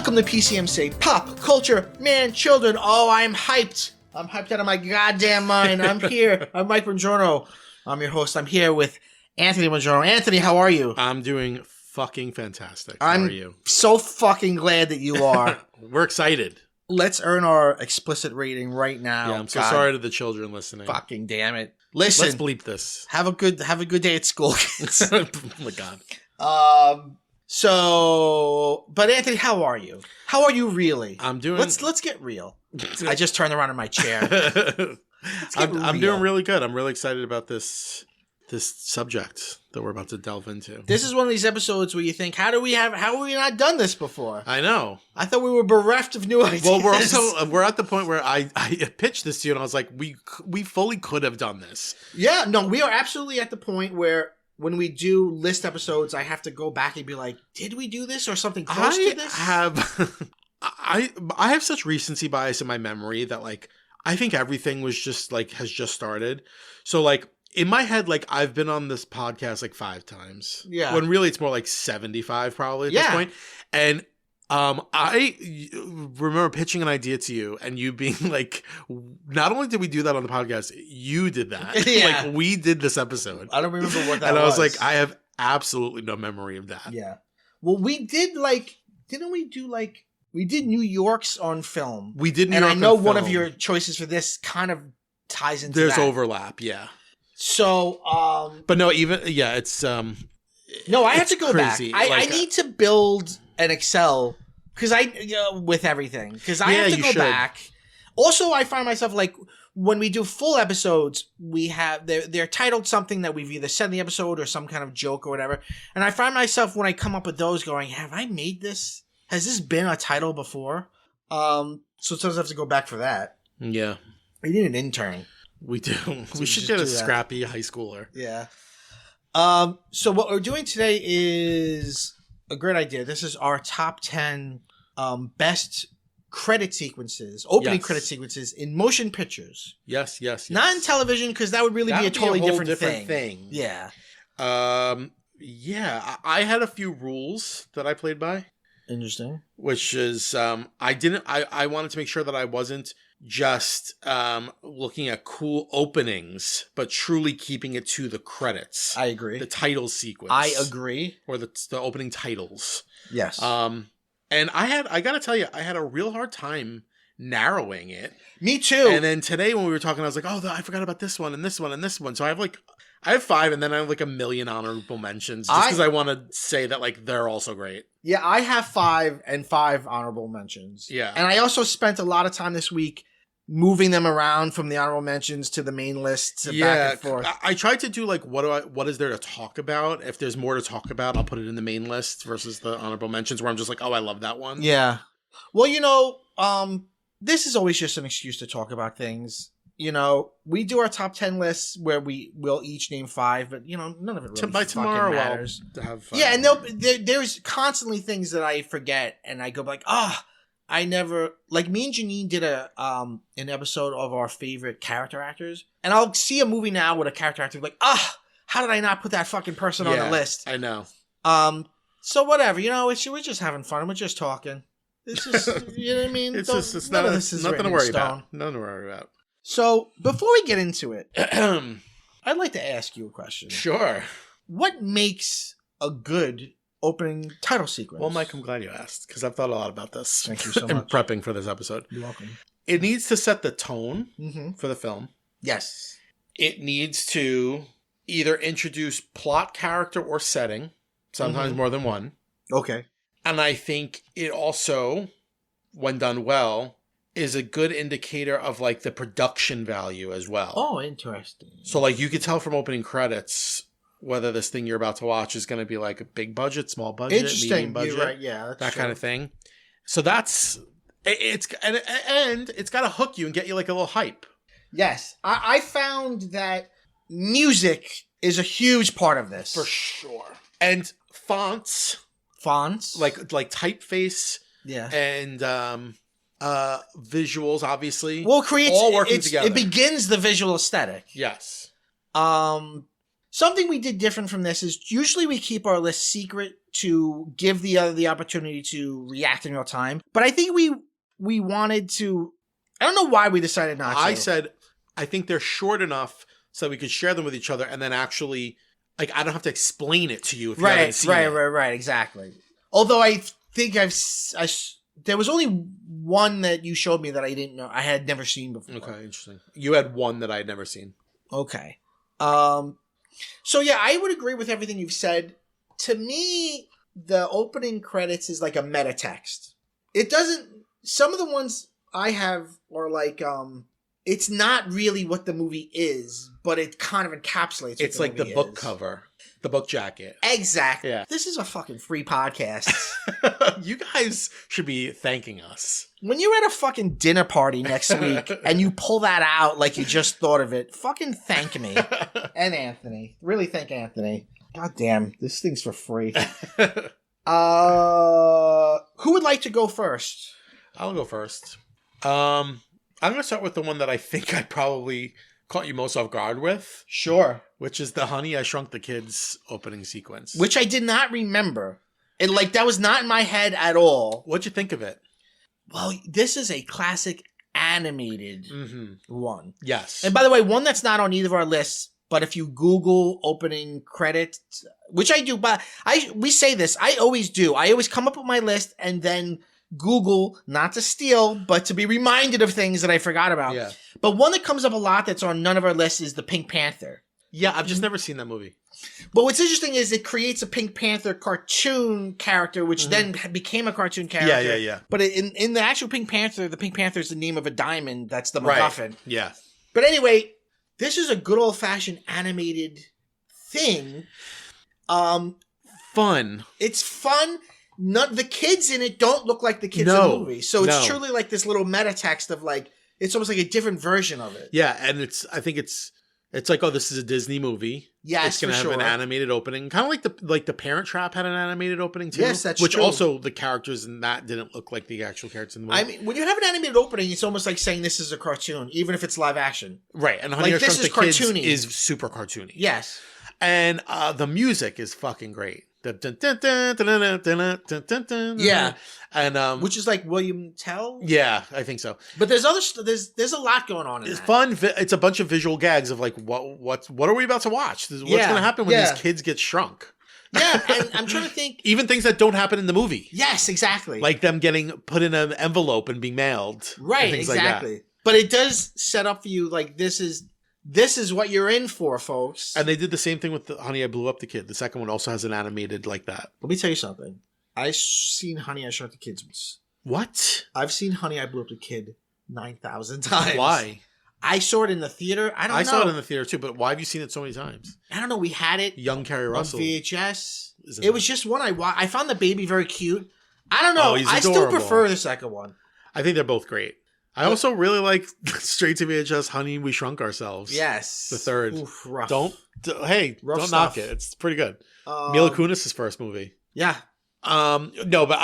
Welcome to PCMC, Pop Culture Man Children. Oh, I'm hyped. I'm hyped out of my goddamn mind. I'm here. I'm Mike Bongiorno. I'm your host. I'm here with Anthony Bongiorno. Anthony, how are you? I'm doing fucking fantastic. How are you? So fucking glad that you are. We're excited. Let's earn our explicit rating right now. Yeah, I'm so sorry to the children listening. Fucking damn it. Listen. Let's bleep this. Have a good day at school, kids. Oh my God. But Anthony, how are you? How are you really? I'm doing... Let's get real. I just turned around in my chair. I'm doing really good. I'm really excited about this subject that we're about to delve into. This is one of these episodes where you think, how have we not done this before? I know. I thought we were bereft of new ideas. Well, we're at the point where I pitched this to you and I was like, we fully could have done this. Yeah, no, we are absolutely at the point where when we do list episodes, I have to go back and be like, did we do this or something close to this? I have such recency bias in my memory that like I think everything was just like has just started. So like in my head, like I've been on this podcast like 5 times. Yeah. When really it's more like 75 probably at this point. And I remember pitching an idea to you and you being like, not only did we do that on the podcast, you did that. Yeah. Like we did this episode. I don't remember what that was. And I was like, I have absolutely no memory of that. Yeah. Well, we did we did New York's on film. We did New York York on film. And I know on one film. of your choices for this kind of ties into There's that. overlap, yeah. So, but no, it's no, I have to go crazy. back. I need to build an Excel because with everything because I have to go back. Also, I find myself like when we do full episodes, we have they're titled something that we've either said in the episode or some kind of joke or whatever. And I find myself when I come up with those going, have I made this? Has this been a title before? So sometimes I have to go back for that. Yeah, we need an intern. We do. We should get a scrappy high schooler. Yeah. So what we're doing today is a great idea. This is our top 10 best credit sequences, opening credit sequences in motion pictures. Yes. Not in television because that would really be a totally different thing. Yeah. Yeah. I had a few rules that I played by. Interesting. Which is I wanted to make sure that I wasn't just looking at cool openings, but truly keeping it to the credits. I agree. The title sequence. I agree. Or the opening titles. Yes. And I gotta tell you, I had a real hard time narrowing it. Me too. And then today when we were talking, I was like, I forgot about this one and this one and this one. So I have 5 and then I have like a million honorable mentions just because I want to say that like they're also great. Yeah, I have 5 and 5 honorable mentions. Yeah. And I also spent a lot of time this week moving them around from the honorable mentions to the main list back and forth. I tried to do like what is there to talk about? If there's more to talk about, I'll put it in the main list versus the honorable mentions where I'm just like, I love that one. Yeah. Well, this is always just an excuse to talk about things. We do our top 10 lists where we'll each name 5, but none of it really by tomorrow matters. I'll have 5. Yeah, and there's constantly things that I forget, and I go like, I never like me and Janine did an episode of our favorite character actors, and I'll see a movie now with a character actor like, how did I not put that fucking person on the list? I know. So whatever, we're just having fun. We're just talking. This is, you know what I mean? It's nothing to worry about. Nothing to worry about. So before we get into it, I'd like to ask you a question. Sure. What makes a good opening title sequence? Well, Mike, I'm glad you asked because I've thought a lot about this. Thank you so much. In prepping for this episode. You're welcome. It needs to set the tone for the film. Yes. It needs to either introduce plot, character, or setting. Sometimes more than one. Okay. And I think it also, when done well, is a good indicator of like the production value as well. Oh, interesting. So like you could tell from opening credits whether this thing you're about to watch is going to be like a big budget, small budget, medium budget, you're right. Yeah, that kind of thing. So that's it's and it's got to hook you and get you like a little hype. Yes, I found that music is a huge part of this for sure, and fonts like typeface, and visuals, obviously. Well, creates all working together. It begins the visual aesthetic. Yes. Something we did different from this is usually we keep our list secret to give the other the opportunity to react in real time. But I think we wanted to. I don't know why we decided not to. I said I think they're short enough so we could share them with each other, and then actually, like, I don't have to explain it to you if you haven't seen it. Right, exactly. Although I think there was only one that you showed me that I didn't know. I had never seen before. Okay, interesting. You had one that I had never seen. Okay. So yeah, I would agree with everything you've said. To me, the opening credits is like a meta text. It doesn't. Some of the ones I have are like, it's not really what the movie is, but it kind of encapsulates. It's like the book cover, the book jacket. Exactly. Yeah. This is a fucking free podcast. You guys should be thanking us. When you're at a fucking dinner party next week and you pull that out like you just thought of it, fucking thank me. And Anthony. Really thank Anthony. God damn, this thing's for free. Who would like to go first? I'll go first. I'm going to start with the one that I think I probably caught you most off guard with. Sure. Which is the Honey, I Shrunk the Kids opening sequence. Which I did not remember. That was not in my head at all. What'd you think of it? Well, this is a classic animated one. Yes. And by the way, one that's not on either of our lists, but if you Google opening credits, which I do, but we say this, I always do. I always come up with my list and then Google, not to steal, but to be reminded of things that I forgot about. Yeah. But one that comes up a lot that's on none of our lists is the Pink Panther. Yeah, I've just never seen that movie. But what's interesting is it creates a Pink Panther cartoon character, which then became a cartoon character. Yeah. But in the actual Pink Panther is the name of a diamond. That's the MacGuffin. Right. Yeah. But anyway, this is a good old-fashioned animated thing. Fun. It's fun. The kids in it don't look like the kids in the movie. So it's truly like this little meta text of like, it's almost like a different version of it. Yeah, and I think it's like, oh, this is a Disney movie. Yes, it's gonna have an animated opening, kind of like the Parent Trap had an animated opening too. Yes, that's which true. Also the characters in that didn't look like the actual characters in the movie. I mean, when you have an animated opening, it's almost like saying this is a cartoon, even if it's live action. Right, and Honey, I Shrunk the Kids is super cartoony. Yes, and the music is fucking great. Yeah, and which is like William Tell. Yeah, I think so. But there's there's a lot going on. It's fun. It's a bunch of visual gags of like what are we about to watch? What's going to happen when these kids get shrunk? Yeah, and I'm trying to think. Even things that don't happen in the movie. Yes, exactly. Like them getting put in an envelope and being mailed. Right, exactly. Like but it does set up for you like this is what you're in for, folks. And they did the same thing with the Honey, I Blew Up the Kid. The second one also has an animated like that. Let me tell you something. I've seen Honey, I Shrunk the Kids. What? I've seen Honey, I Blew Up the Kid 9,000 times. Why? I saw it in the theater. I don't know. I saw it in the theater too, but why have you seen it so many times? I don't know. We had it. Young Carrie Russell. On VHS. It was just one I watched. I found the baby very cute. I don't know. Oh, I still prefer the second one. I think they're both great. I also really like straight to VHS Honey, We Shrunk Ourselves. Yes. The third. Oof, rough. Don't knock it. It's pretty good. Mila Kunis' first movie. Yeah. No, but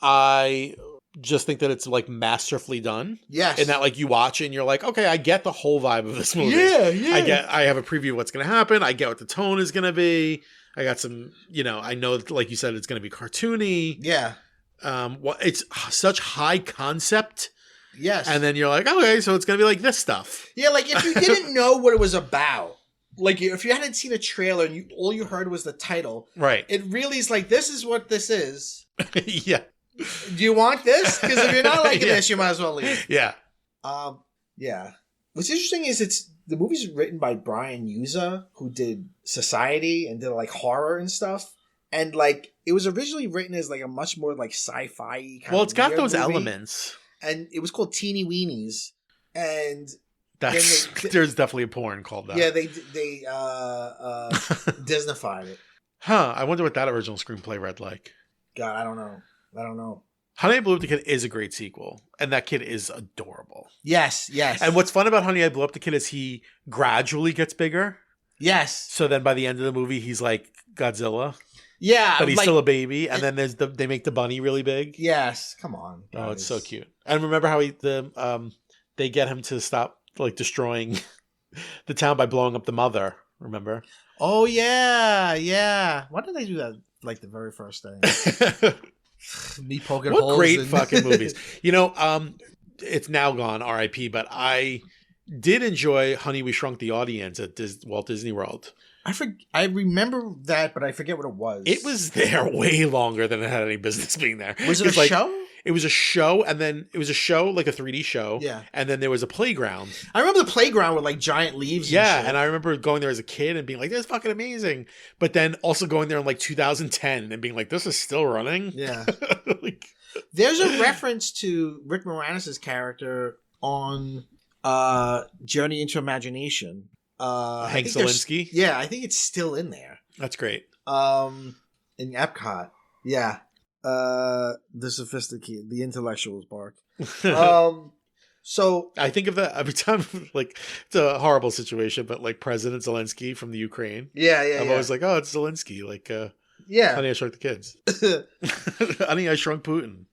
I just think that it's like masterfully done. Yes. And that like you watch it and you're like, okay, I get the whole vibe of this movie. Yeah. I have a preview of what's going to happen. I get what the tone is going to be. I got some, I know, like you said, it's going to be cartoony. Yeah. It's such high concept. Yes. And then you're like, okay, so it's going to be like this stuff. Yeah, like if you didn't know what it was about, like if you hadn't seen a trailer and all you heard was the title, right? It really is like, this is what this is. Yeah. Do you want this? Because if you're not liking this, you might as well leave. Yeah. Yeah. What's interesting is the movie's written by Brian Yuza, who did Society and did like horror and stuff. And like it was originally written as like a much more like sci-fi kind of. Well, it's got those movie. Elements. And it was called Teeny Weenies, and there's definitely a porn called that. Yeah, they Disneyfied it. Huh? I wonder what that original screenplay read like. God, I don't know. Honey, I Blew Up the Kid is a great sequel, and that kid is adorable. Yes. And what's fun about Honey, I Blew Up the Kid is he gradually gets bigger. Yes. So then by the end of the movie, he's like Godzilla. Yeah, but he's still a baby, and then they make the bunny really big. Yes, come on. Guys. Oh, it's so cute. And remember how they get him to stop like destroying the town by blowing up the mother. Remember? Oh yeah. Why did they do that like the very first day? Me poking holes. What great fucking movies. It's now gone, R.I.P., but I did enjoy Honey, We Shrunk the Audience at Walt Disney World. I remember that, but I forget what it was. It was there way longer than it had any business being there. Was it a show? It was a show, and then it was a show, like a 3D show. Yeah. And then there was a playground. I remember the playground with like giant leaves. Yeah, and I remember going there as a kid and being like, "This is fucking amazing." But then also going there in like 2010 and being like, "This is still running." Yeah. Like, there's a reference to Rick Moranis' character on Journey into Imagination. Hank Zelinsky. Yeah, I think it's still in there. That's great. In Epcot. Yeah. The sophisticated, the intellectuals bark. So I think of that every time. Like, it's a horrible situation, but like President Zelensky from the Ukraine. Yeah. I'm always like, oh, it's Zelensky. Like, yeah. Honey, I Shrunk the Kids. Honey, I Shrunk Putin.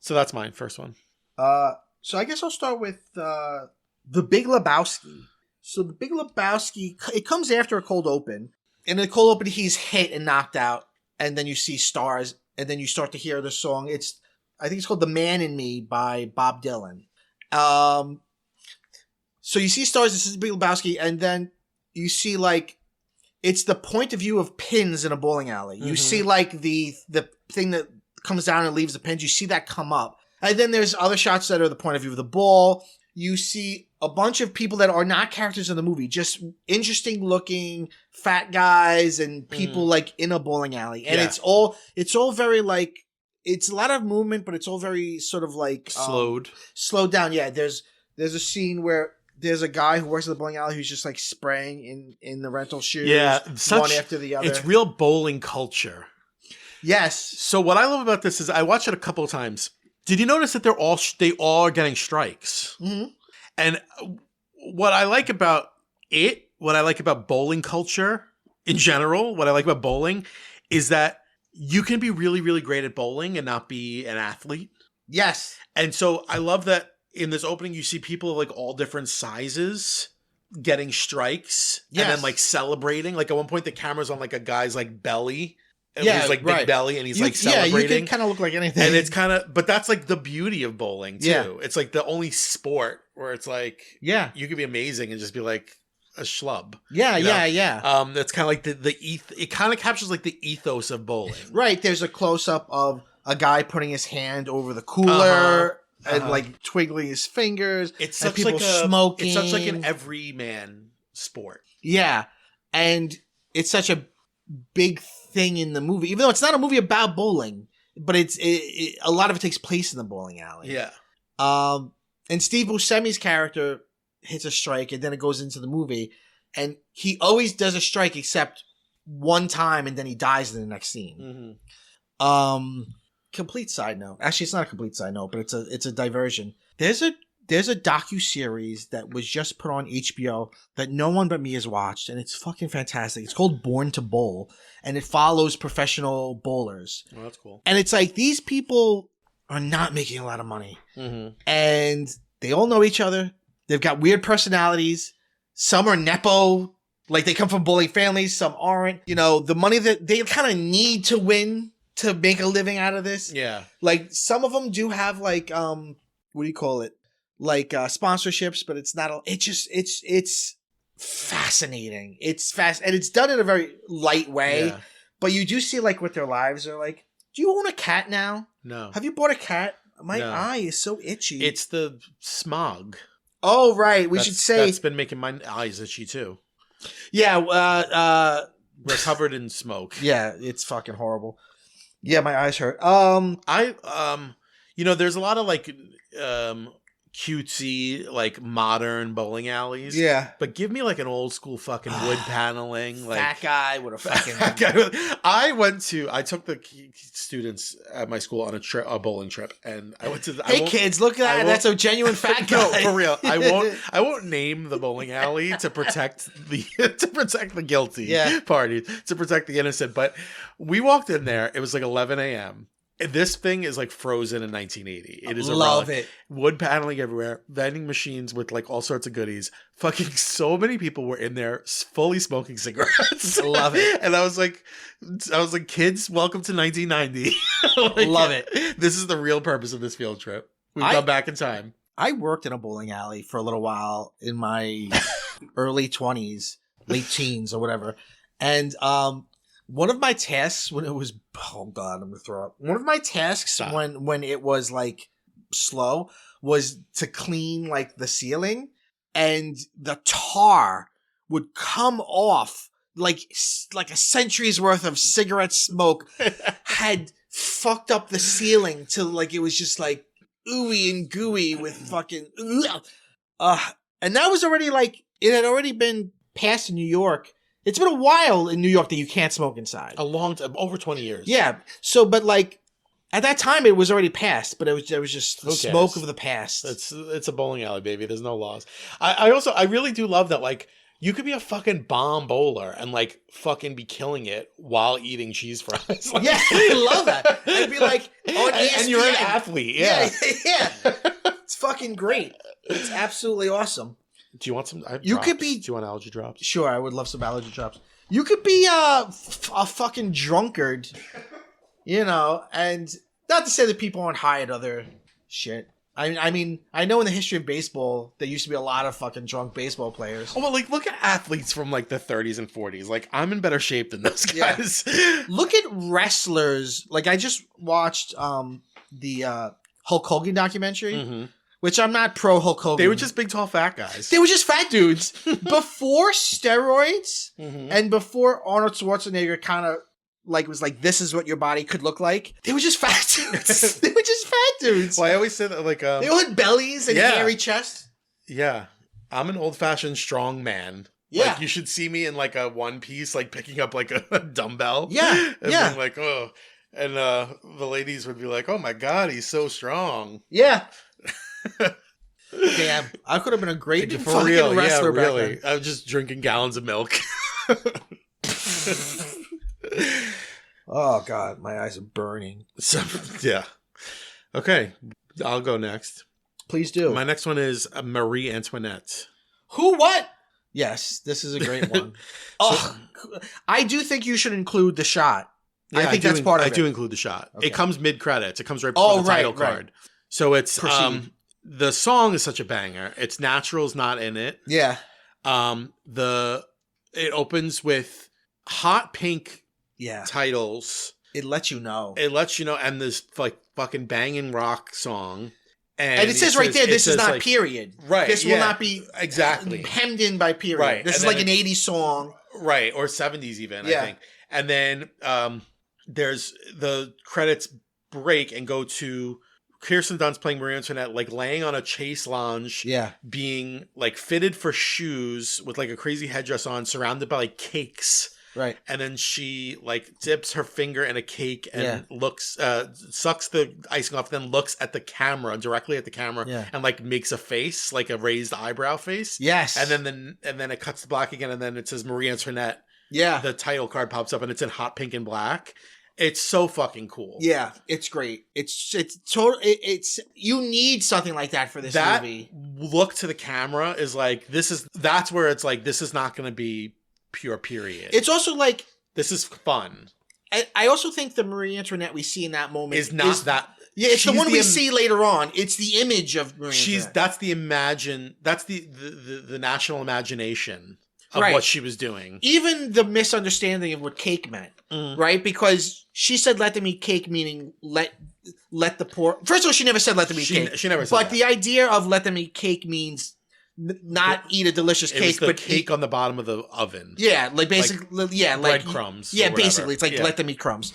So that's mine. First one. So I guess I'll start with The Big Lebowski. So The Big Lebowski, it comes after a cold open. In the cold open, he's hit and knocked out, and then you see stars, and then you start to hear the song. I think it's called "The Man in Me" by Bob Dylan. So you see stars. This is Big Lebowski, and then you see like it's the point of view of pins in a bowling alley. You see like the thing that comes down and leaves the pins. You see that come up, and then there's other shots that are the point of view of the ball. You see a bunch of people that are not characters in the movie, just interesting looking fat guys and people like in a bowling alley. And it's all very like, it's a lot of movement, but it's all very sort of like slowed down. Yeah. There's a scene where there's a guy who works at the bowling alley who's just like spraying in the rental shoes. Yeah. One after the other. It's real bowling culture. Yes. So what I love about this is I watched it a couple of times. Did you notice that they all are getting strikes? Mm-hmm. And what I like about bowling culture in general, what I like about bowling is that you can be really, really great at bowling and not be an athlete. Yes. And so I love that in this opening, you see people of like all different sizes getting strikes and then like celebrating. Like at one point, the camera's on like a guy's like belly. And he's like big belly and he's like celebrating. Yeah, you can kind of look like anything. And it's kind of, but that's like the beauty of bowling too. Yeah. It's like the only sport where it's like, you could be amazing and just be like a schlub. Yeah. That's kind of like it kind of captures like the ethos of bowling. Right. There's a close up of a guy putting his hand over the cooler and like twiggling his fingers. It's such people like smoking. It's such like an everyman sport. Yeah. And it's such a big thing in the movie, even though it's not a movie about bowling, but a lot of it takes place in the bowling alley. Yeah. And Steve Buscemi's character hits a strike, and then it goes into the movie, and he always does a strike except one time, and then he dies in the next scene. Mm-hmm. Complete side note. Actually, it's not a complete side note, but it's a diversion. There's a docuseries that was just put on HBO that no one but me has watched, and it's fucking fantastic. It's called Born to Bowl, and it follows professional bowlers. Oh, that's cool. And it's like these people are not making a lot of money. Mm-hmm. And they all know each other. They've got weird personalities. Some are Nepo, like they come from bowling families. Some aren't. You know, the money that they kind of need to win to make a living out of this. Yeah. Like some of them do have like, what do you call it? Like sponsorships, but it's not. It's fascinating. It's fast, and it's done in a very light way. Yeah. But you do see like what their lives are like. Do you own a cat now? No. Have you bought a cat? My eye is so itchy. It's the smog. Oh right, we should say that's been making my eyes itchy too. Yeah. We're covered in smoke. Yeah, it's fucking horrible. Yeah, my eyes hurt. There's a lot of like cutesy, like modern bowling alleys. Yeah. But give me like an old school fucking wood paneling. Like fat guy with a fucking I took the students at my school on a bowling trip, and I went to Hey kids, look at that. That's a genuine fat guy. No, for real. I won't name the bowling alley to protect the guilty parties, to protect the innocent. But we walked in there, it was like 11 a.m. This thing is like frozen in 1980. It is a love relic. it. Wood paneling everywhere, vending machines with like all sorts of goodies. Fucking so many people were in there fully smoking cigarettes. I love it. And I was like, kids, welcome to 1990. Like, love it. This is the real purpose of this field trip. We've gone back in time. I worked in a bowling alley for a little while in my early 20s, late teens or whatever. And one of my tasks when it was, oh God, I'm going to throw up. One of my tasks when it was like slow was to clean like the ceiling, and the tar would come off like a century's worth of cigarette smoke had fucked up the ceiling till like it was just like ooey and gooey with fucking and that was already like, it had already been passed in New York. It's been a while in New York that you can't smoke inside. A long time, over 20 years. Yeah. So, but like at that time, it was already passed, but it was just the smoke of the past. It's a bowling alley, baby. There's no laws. I really do love that. Like, you could be a fucking bomb bowler and like fucking be killing it while eating cheese fries. Like, yeah, I love that. I'd be like on ESPN. And you're an athlete. Yeah. It's fucking great. It's absolutely awesome. Do you want some? You could be. Do you want allergy drops? Sure, I would love some allergy drops. You could be a fucking drunkard, you know, and not to say that people aren't high at other shit. I mean, I know in the history of baseball, there used to be a lot of fucking drunk baseball players. Oh, well, like, look at athletes from, like, the 30s and 40s. Like, I'm in better shape than those guys. Yeah. Look at wrestlers. Like, I just watched the Hulk Hogan documentary, which I'm not pro Hulk Hogan. They were just big, tall, fat guys. They were just fat dudes. Before steroids and before Arnold Schwarzenegger kind of, like, was like, this is what your body could look like. They were just fat dudes. They were just fat dudes. Well, I always say that, like, they all had bellies and hairy chests. Yeah. I'm an old-fashioned strong man. Yeah. Like, you should see me in, like, a one piece, like, picking up, like, a dumbbell. Yeah. And being like, oh. And the ladies would be like, oh, my God, he's so strong. Yeah. Damn. I could have been a great fucking real. wrestler yeah, really. back then. I was just drinking gallons of milk. Oh God, my eyes are burning. So, yeah. Okay, I'll go next. Please do. My next one is Marie Antoinette. Who? What? Yes, this is a great one. I do think you should include the shot. Yeah, I think that's part of it. I do include the shot. Okay. It comes mid credits. It comes right before the title card. So it's the song is such a banger. It's Natural's not in it. Yeah. It opens with hot pink titles. It lets you know. And this like fucking banging rock song. And it says right there, this is not like, period. Right. This will not be exactly hemmed in by period. Right. This is like an 80s song. Right. Or 70s even, I think. And then there's the credits break and go to Kirsten Dunst playing Marie Antoinette, like laying on a chaise lounge, being like fitted for shoes with like a crazy headdress on, surrounded by like cakes. Right. And then she like dips her finger in a cake and looks, sucks the icing off, then looks at the camera, directly at the camera, and like makes a face, like a raised eyebrow face. Yes. And then it cuts to black again, and then it says Marie Antoinette. Yeah. The title card pops up and it's in hot pink and black. It's so fucking cool. Yeah, it's great. It's you need something like that for this movie. Look to the camera is like, that's where it's like, this is not going to be pure period. It's also like, this is fun. I also think the Marie Antoinette we see in that moment is not that. Yeah, it's the one we see later on. It's the image of Marie Antoinette. That's the national imagination of what she was doing. Even the misunderstanding of what cake meant, right? Because she said let them eat cake, meaning let the poor... First of all, she never said let them eat cake. She never said But the idea of let them eat cake means eat a delicious cake, but cake on the bottom of the oven. Yeah, like basically... like breadcrumbs. Yeah, basically. It's like let them eat crumbs.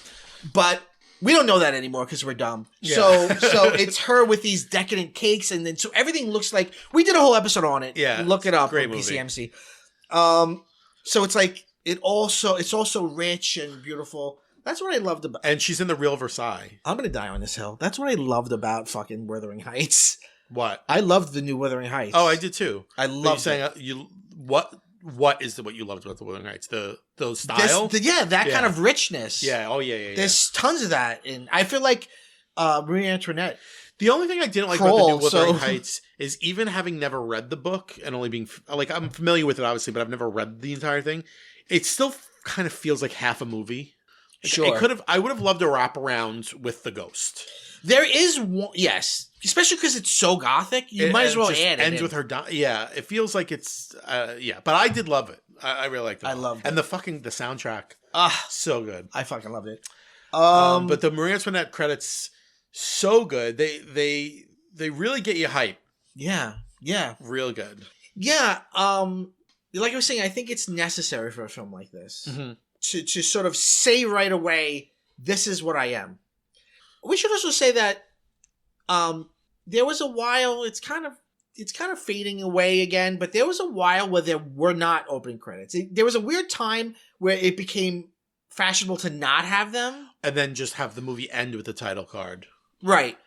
But... we don't know that anymore because we're dumb. Yeah. So it's her with these decadent cakes, and then so everything looks like... we did a whole episode on it. Yeah. Look it up on PCMC. So it's like it's also rich and beautiful. That's what I loved about. And she's in the real Versailles. I'm gonna die on this hill. That's what I loved about fucking Wuthering Heights. What? I loved the new Wuthering Heights. Oh, I did too. I loved it. What what you loved about the Wuthering Heights? The style? That kind of richness. Yeah. Oh, yeah. There's tons of that. And I feel like Marie Antoinette. The only thing I didn't like about the new Wuthering Heights is even having never read the book and only being like, I'm familiar with it obviously, but I've never read the entire thing. It still kind of feels like half a movie. Sure. I would have loved a wraparound with the ghost. There is one, yes, especially because it's so gothic. You might as well add it. Ends with her yeah, it feels like it's but I did love it. I really liked it. I loved it. And the soundtrack. So good. I fucking loved it. But the Marie Antoinette credits, so good. They really get you hype. Yeah. Real good. Yeah. Like I was saying, I think it's necessary for a film like this to sort of say right away, this is what I am. We should also say that there was a while, it's kind of fading away again, but there was a while where there were not opening credits. There was a weird time where it became fashionable to not have them. And then just have the movie end with the title card. Right.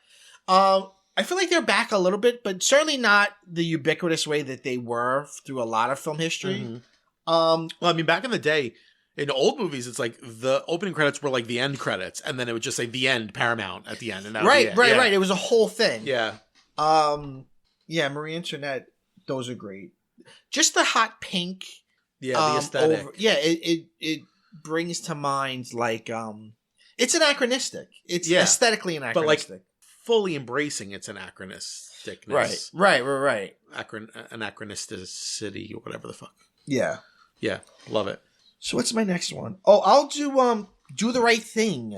I feel like they're back a little bit, but certainly not the ubiquitous way that they were through a lot of film history. Well, I mean, back in the day, in old movies, it's like the opening credits were like the end credits, and then it would just say the end, Paramount at the end. And right. It was a whole thing. Yeah. Marie Antoinette, those are great. Just the hot pink. Yeah, the aesthetic. It brings to mind like it's anachronistic. It's aesthetically anachronistic. But like fully embracing its anachronisticness. Right. Anachronisticity or whatever the fuck. Yeah. Yeah, love it. So what's my next one? Oh, I'll do The Right Thing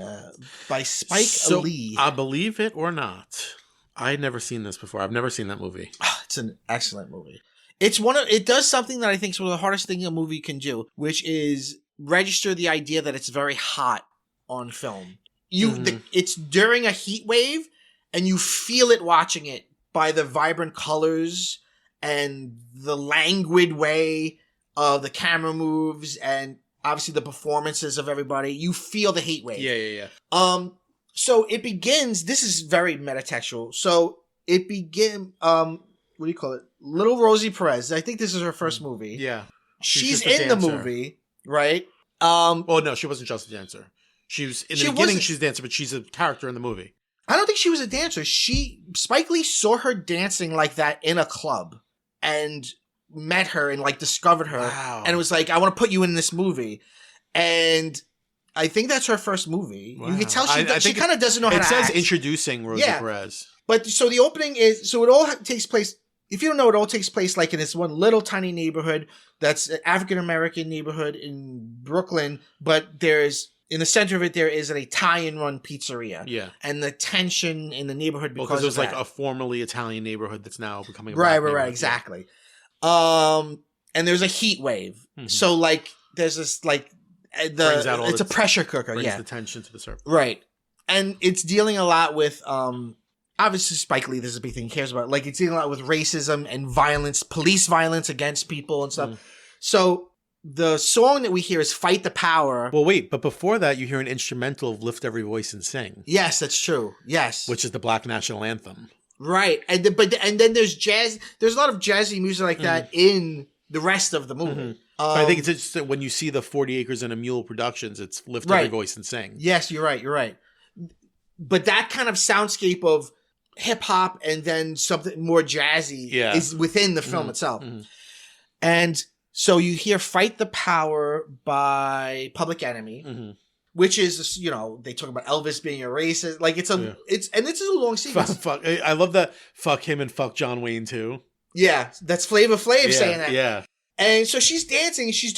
by Spike Lee. Believe it or not, I had never seen this before. I've never seen that movie. It's an excellent movie. It does something that I think is one of the hardest things a movie can do, which is register the idea that it's very hot on film. It's during a heat wave, and you feel it watching it by the vibrant colors and the languid way the camera moves, and obviously the performances of everybody. You feel the heat wave. Yeah. So it begins. This is very metatextual. So it begins. What do you call it? Little Rosie Perez. I think this is her first movie. Yeah, she's in the movie, right? Oh no, she wasn't just a dancer. She was in the beginning. She's a dancer, but she's a character in the movie. I don't think she was a dancer. Spike Lee saw her dancing like that in a club and met her and like discovered her. Wow. And it was like, I want to put you in this movie. And I think that's her first movie. Wow. You can tell she kind of doesn't know how to act. It says introducing Rosie Perez. But so the opening is, so it all takes place, if you don't know, it all takes place like in this one little tiny neighborhood that's an African-American neighborhood in Brooklyn, but in the center of it, there is an Italian-run pizzeria. Yeah. And the tension in the neighborhood because it was like a formerly Italian neighborhood that's now becoming a right, exactly. And there's a heat wave. Mm-hmm. So like there's this like it's a pressure cooker. Brings the tension to the surface. Right. And it's dealing a lot with obviously Spike Lee, this is a big thing he cares about. Like it's dealing a lot with racism and violence, police violence against people and stuff. So the song that we hear is Fight the Power. Well, wait, but before that, you hear an instrumental of Lift Every Voice and Sing. Yes, that's true. Yes. Which is the Black National Anthem. Right. And then there's jazz. There's a lot of jazzy music like that in the rest of the movie. Mm-hmm. I think it's interesting when you see the 40 Acres and a Mule Productions, it's Lift Every Voice and Sing. Yes, you're right. But that kind of soundscape of hip hop and then something more jazzy is within the film itself. Mm-hmm. And so you hear Fight the Power by Public Enemy, which is, they talk about Elvis being a racist. Like it's a long sequence. I love that. Fuck him and fuck John Wayne too. Yeah. That's Flavor Flav saying that. Yeah. And so she's dancing. She's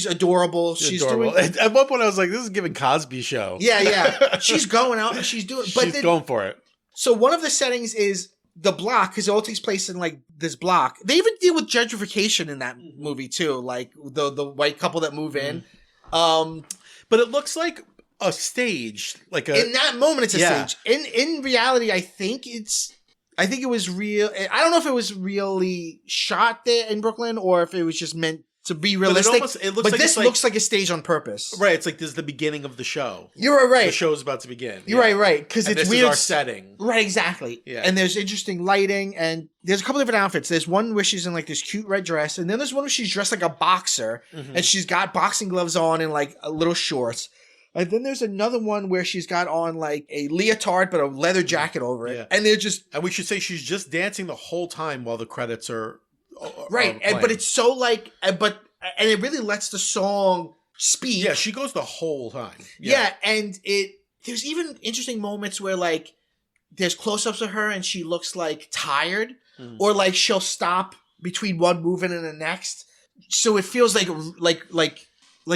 adorable. She's adorable. At one point I was like, this is giving Cosby Show. Yeah. She's going out and she's doing, she's going for it. So one of the settings is the block, because it all takes place in like this block. They even deal with gentrification in that movie too, like the white couple that move in. But it looks like a stage, in that moment it's a stage. In reality, I think it was real. I don't know if it was really shot there in Brooklyn or if it was just meant to be realistic. It looks but this looks like a stage on purpose. Right. It's like this is the beginning of the show. You're right. The show's about to begin. You're right. Because it's this weird. Is our setting. Right, exactly. Yeah. And there's interesting lighting, and there's a couple different outfits. There's one where she's in like this cute red dress, and then there's one where she's dressed like a boxer, and she's got boxing gloves on and like little shorts. And then there's another one where she's got on like a leotard but a leather jacket over it. Yeah. And they're just... And we should say she's just dancing the whole time while the credits are right. But it's so like... And it really lets the song speak. Yeah, she goes the whole time. Yeah, and there's even interesting moments where like there's close-ups of her and she looks like tired. Or like she'll stop between one movement and the next. So it feels like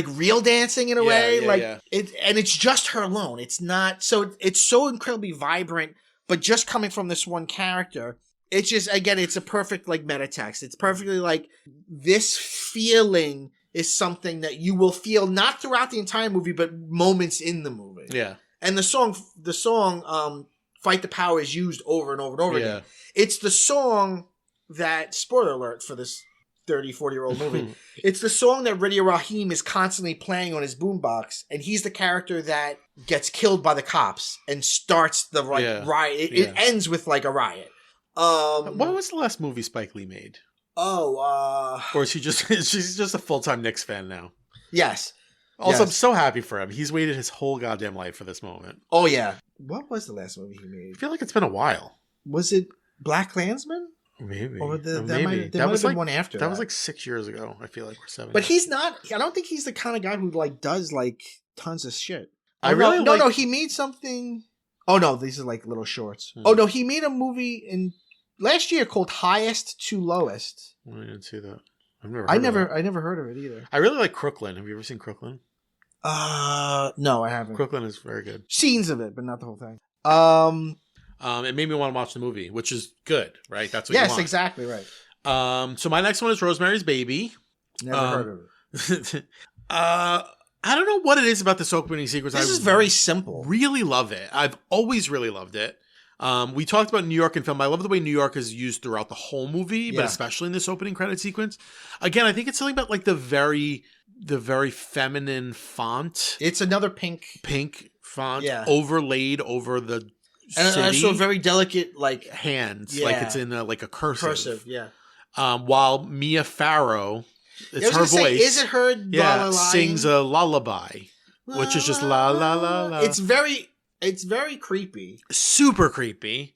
real dancing in a way, and it's just her alone. It's not it's so incredibly vibrant, but just coming from this one character, it's just again, it's a perfect like meta text. It's perfectly like this feeling is something that you will feel not throughout the entire movie, but moments in the movie. Yeah, and the song, "Fight the Power" is used over and over and over again. It's the song that, spoiler alert for this 30, 40-year-old movie. It's the song that Radia Rahim is constantly playing on his boombox, and he's the character that gets killed by the cops and starts the riot. It ends with like a riot. What was the last movie Spike Lee made? Or is she's just a full-time Knicks fan now? Yes. Also, I'm so happy for him. He's waited his whole goddamn life for this moment. Oh yeah. What was the last movie he made? I feel like it's been a while. Was it Black Klansman? Maybe. Or that might have been one after that. That was like 6 years ago. I feel like we're 7. But he's not. I don't think he's the kind of guy who like does like tons of shit. No. He made something. Oh no, these are like little shorts. Oh no, he made a movie in last year called Highest to Lowest. I didn't see that. I never heard of it either. I really like Crooklyn. Have you ever seen Crooklyn? No, I haven't. Crooklyn is very good. Scenes of it, but not the whole thing. It made me want to watch the movie, which is good, right? That's what you want. Yes, exactly right. So my next one is Rosemary's Baby. Never heard of it. I don't know what it is about this opening sequence. This is very simple. Really love it. I've always really loved it. We talked about New York in film. I love the way New York is used throughout the whole movie, but especially in this opening credit sequence. Again, I think it's something about like the very feminine font. It's another pink font overlaid over the and city. also very delicate like hands, like it's in like a cursive. Yeah. While Mia Farrow, it's her voice. Is it her? Yeah, sings a lullaby, which is just la la la la. It's very creepy. Super creepy.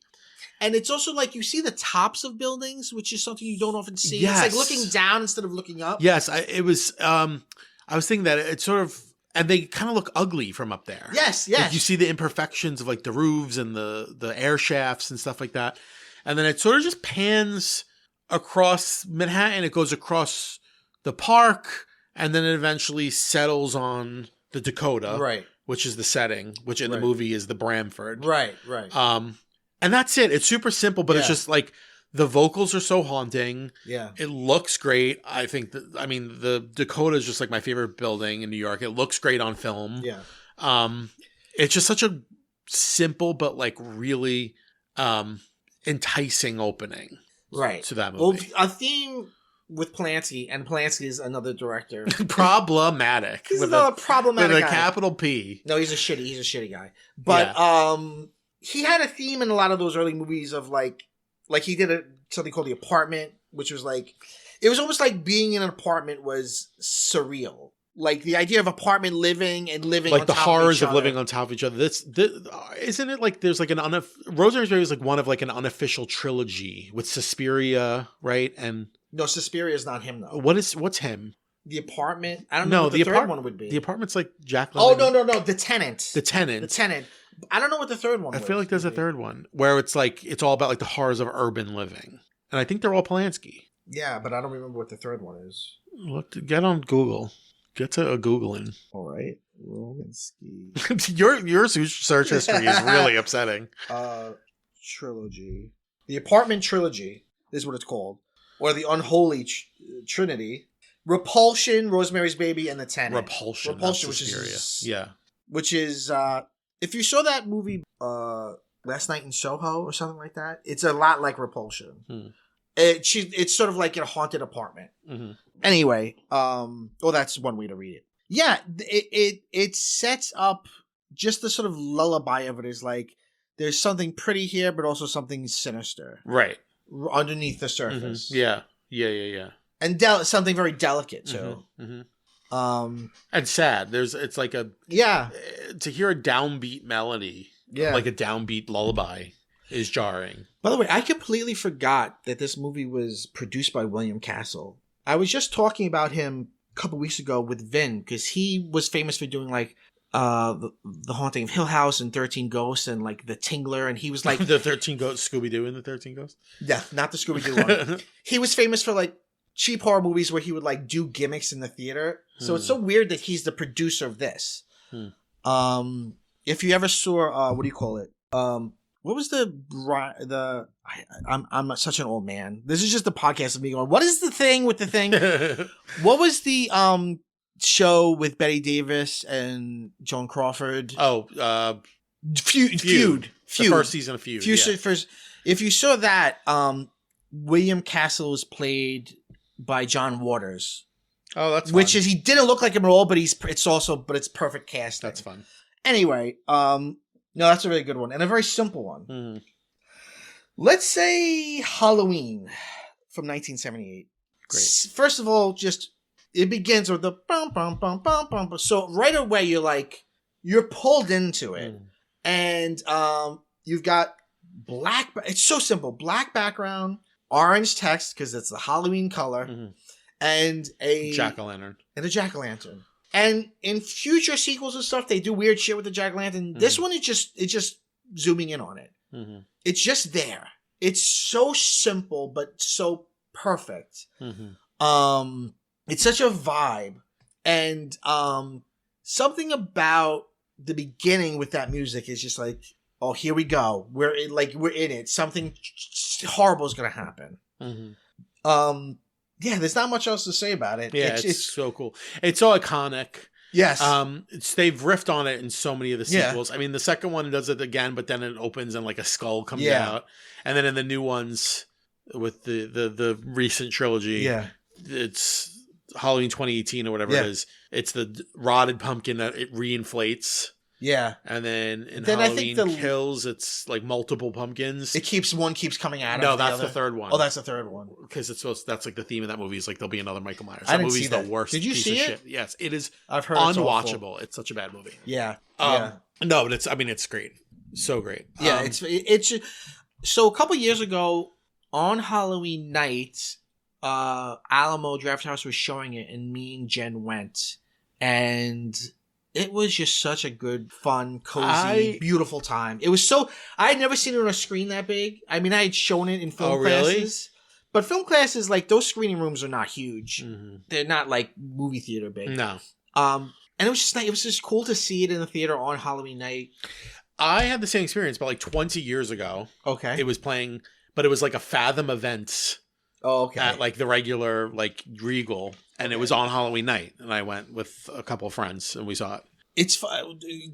And it's also like you see the tops of buildings, which is something you don't often see. Yes. It's like looking down instead of looking up. Yes, I was thinking that it's sort of, and they kind of look ugly from up there. Yes. Like you see the imperfections of like the roofs and the air shafts and stuff like that. And then it sort of just pans across Manhattan. It goes across the park, and then it eventually settles on the Dakota. Right. Which is the setting, which in the movie is the Bramford. Right. And that's it. It's super simple, but it's just like the vocals are so haunting. Yeah. It looks great. I think the Dakota is just like my favorite building in New York. It looks great on film. Yeah. It's just such a simple but like really enticing opening. Right. To that movie. Well, a theme with Polanski, and Polanski is another director. Problematic. He's another problematic with a guy. Capital P. No, he's a shitty guy. But he had a theme in a lot of those early movies of like he did something called The Apartment, which was like, it was almost like being in an apartment was surreal. Like the idea of apartment living and living like on the top horrors of, of living on top of each other. Isn't it like there's like Rosemary's Baby is like one of like an unofficial trilogy with Suspiria, right? And no, Suspiria is not him though. What's him? The Apartment. I don't know what the third one would be. The Apartment's like Jack Lemmon. Oh no, The Tenant. The Tenant. I don't know what the third one. I feel like there's a third one where it's like it's all about like the horrors of urban living, and I think they're all Polanski. Yeah, but I don't remember what the third one is. Get on Google. Get to a Googling. All right, Polanski. Your search history is really upsetting. Trilogy. The Apartment Trilogy is what it's called, or the Unholy Trinity. Repulsion, Rosemary's Baby, and The Tenant. Repulsion, which is if you saw that movie Last Night in Soho or something like that, it's a lot like Repulsion. It's sort of like in a haunted apartment. Anyway, well, that's one way to read it. Yeah, it sets up just the sort of lullaby of it is like there's something pretty here, but also something sinister, right, underneath the surface. Yeah, and something very delicate too. And sad. It's like to hear a downbeat melody, like a downbeat lullaby, is jarring. By the way, I completely forgot that this movie was produced by William Castle. I was just talking about him a couple weeks ago with Vin because he was famous for doing like the Haunting of Hill House and 13 Ghosts and like The Tingler, and he was like the 13 Ghosts, Scooby-Doo and the 13 Ghosts. Yeah, not the Scooby-Doo one. He was famous for like cheap horror movies where he would like do gimmicks in the theater. So it's so weird that he's the producer of this. If you ever saw what do you call it? What was I'm such an old man. This is just the podcast of me going, what is the thing with the thing? What was the show with Betty Davis and Joan Crawford? Feud. The first season of Feud. First, if you saw that, William Castle is played by John Waters. Oh, that's which fun. Is he didn't look like him at all, but it's perfect casting. That's fun. Anyway, no, that's a really good one and a very simple one. Let's say Halloween from 1978. Great. First of all, it begins with the bum bum bum bum bum. So right away you're pulled into it, and you've got black. It's so simple: black background, orange text because it's the Halloween color, and a jack-o'-lantern. And in future sequels and stuff, they do weird shit with the jack-o'-lantern. This one, it's just zooming in on it. It's just there. It's so simple, but so perfect. It's such a vibe. And something about the beginning with that music is just like, oh, here we go. We're in it. Something horrible is going to happen. Yeah, there's not much else to say about it. Yeah, it's so cool. It's so iconic. Yes. They've riffed on it in so many of the sequels. I mean, the second one does it again, but then it opens and like a skull comes out. And then in the new ones with the recent trilogy, it's Halloween 2018 or whatever it is. It's the rotted pumpkin that it reinflates. Yeah. And then in Halloween Kills, it's like multiple pumpkins. One keeps coming out. No, that's the third one. Oh, that's the third one. Because that's like the theme of that movie is like there'll be another Michael Myers. That movie's the worst. Did you see it? Shit. Yes, it is. I've heard unwatchable. It's such a bad movie. Yeah. No, but it's great. So great. Yeah, it's so a couple years ago on Halloween night, Alamo Drafthouse was showing it, and me and Jen went, and it was just such a good, fun, cozy, beautiful time. It was so... I had never seen it on a screen that big. I mean, I had shown it in film classes. But film classes, like, those screening rooms are not huge. They're not, like, movie theater big. No. And it was just cool to see it in the theater on Halloween night. I had the same experience, but like 20 years ago. Okay. It was playing... But it was like a Fathom Events. Oh, okay. At like the regular, like, Regal. And it was on Halloween night. And I went with a couple of friends and we saw it. It's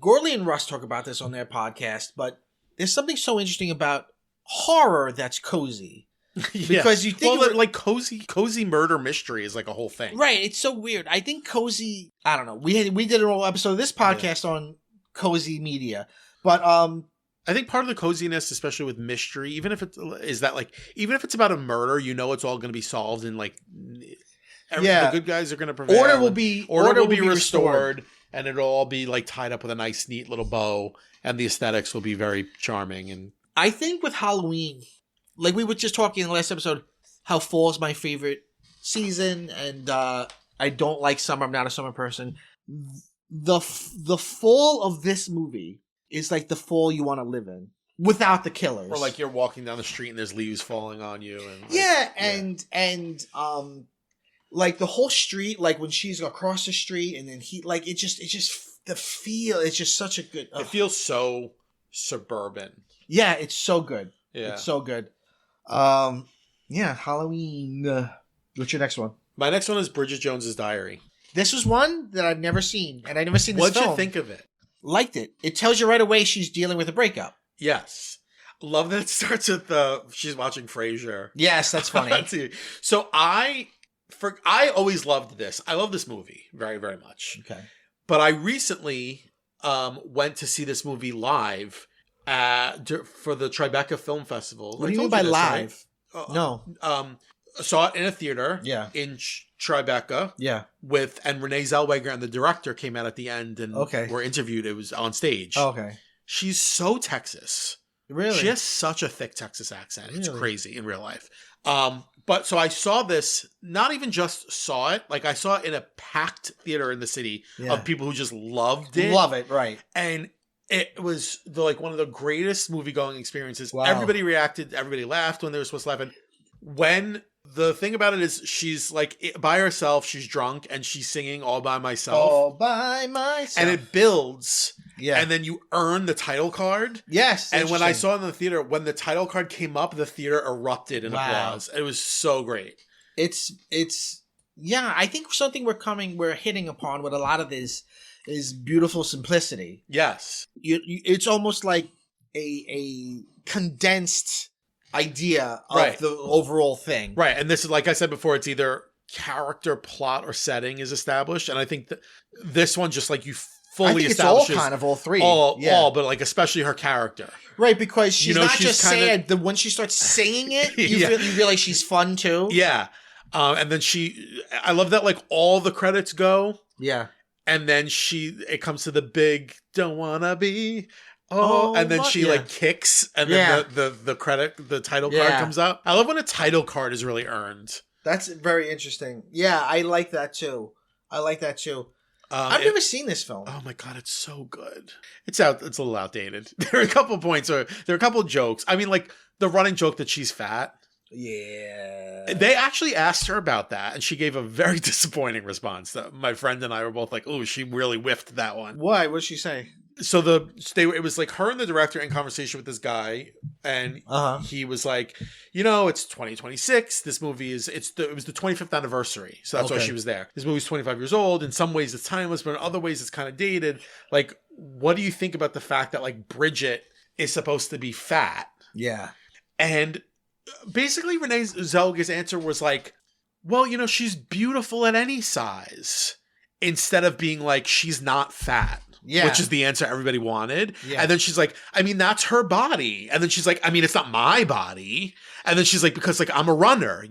Gorley and Russ talk about this on their podcast, but there's something so interesting about horror that's cozy. Because you think like cozy murder mystery is like a whole thing. Right. It's so weird. I think cozy, I don't know. We did an whole episode of this podcast on cozy media. But I think part of the coziness, especially with mystery, even if it's about a murder, you know it's all going to be solved in like the good guys are going to prevail. Order will be restored. And it'll all be like tied up with a nice, neat little bow, and the aesthetics will be very charming. And I think with Halloween, like we were just talking in the last episode, how fall is my favorite season, and I don't like summer. I'm not a summer person. The fall of this movie is like the fall you want to live in without the killers. Or like you're walking down the street and there's leaves falling on you. And and like the whole street, like when she's across the street and then it's just the feel, it's just such a good... It feels so suburban. Yeah, it's so good. Yeah. It's so good. Yeah, Halloween. What's your next one? My next one is Bridget Jones's Diary. This was one that I've never seen, and I've never seen this film. What'd you think of it? Liked it. It tells you right away she's dealing with a breakup. Yes. Love that it starts with she's watching Frasier. Yes, that's funny. So I I always loved this. I love this movie very, very much. Okay. But I recently went to see this movie live for the Tribeca Film Festival. What do you mean by live? Right? No. Saw it in a theater. Yeah. In Tribeca. Yeah. And Renee Zellweger and the director came out at the end and were interviewed. It was on stage. Oh, okay. She's so Texas. Really? She has such a thick Texas accent. Really? It's crazy in real life. But so I saw this, not even just saw it, like I saw it in a packed theater in the city of people who just loved it. Love it, right. And it was one of the greatest movie-going experiences. Wow. Everybody reacted, everybody laughed when they were supposed to laugh. And when the thing about it is she's like by herself, she's drunk, and she's singing All By Myself. All by myself. And it builds. Yeah. And then you earn the title card. Yes. And when I saw it in the theater, when the title card came up, the theater erupted in applause. It was so great. It's I think something we're hitting upon with a lot of this is beautiful simplicity. Yes. It's almost like a condensed idea of the overall thing. Right. And this is, like I said before, it's either character, plot, or setting is established. And I think that this one just like you fully establishes. It's all kind of all three. All, but like especially her character. Right, because she's not just sad. When she starts singing it, you realize she's fun too. Yeah. And then I love that like all the credits go. Yeah. And then it comes to the big don't wanna be. And then she like kicks, and then the title card comes up. I love when a title card is really earned. That's very interesting. Yeah, I like that too. I've never seen this film. Oh my god, it's so good. It's a little outdated. There are a couple points, there are a couple jokes. I mean, like the running joke that she's fat. Yeah. They actually asked her about that, and she gave a very disappointing response. My friend and I were both like, "Oh, she really whiffed that one." Why? What did she say? So it was like her and the director in conversation with this guy, and he was like, it's 2026. This movie it was the 25th anniversary, so that's why she was there. This movie's 25 years old. In some ways, it's timeless, but in other ways, it's kind of dated. Like, what do you think about the fact that like Bridget is supposed to be fat? Yeah, and basically Renee Zellweger's answer was like, well, she's beautiful at any size, instead of being like she's not fat. Yeah. Which is the answer everybody wanted. Yeah. And then she's like, I mean, that's her body. And then she's like, I mean, it's not my body. And then she's like, because like I'm a runner,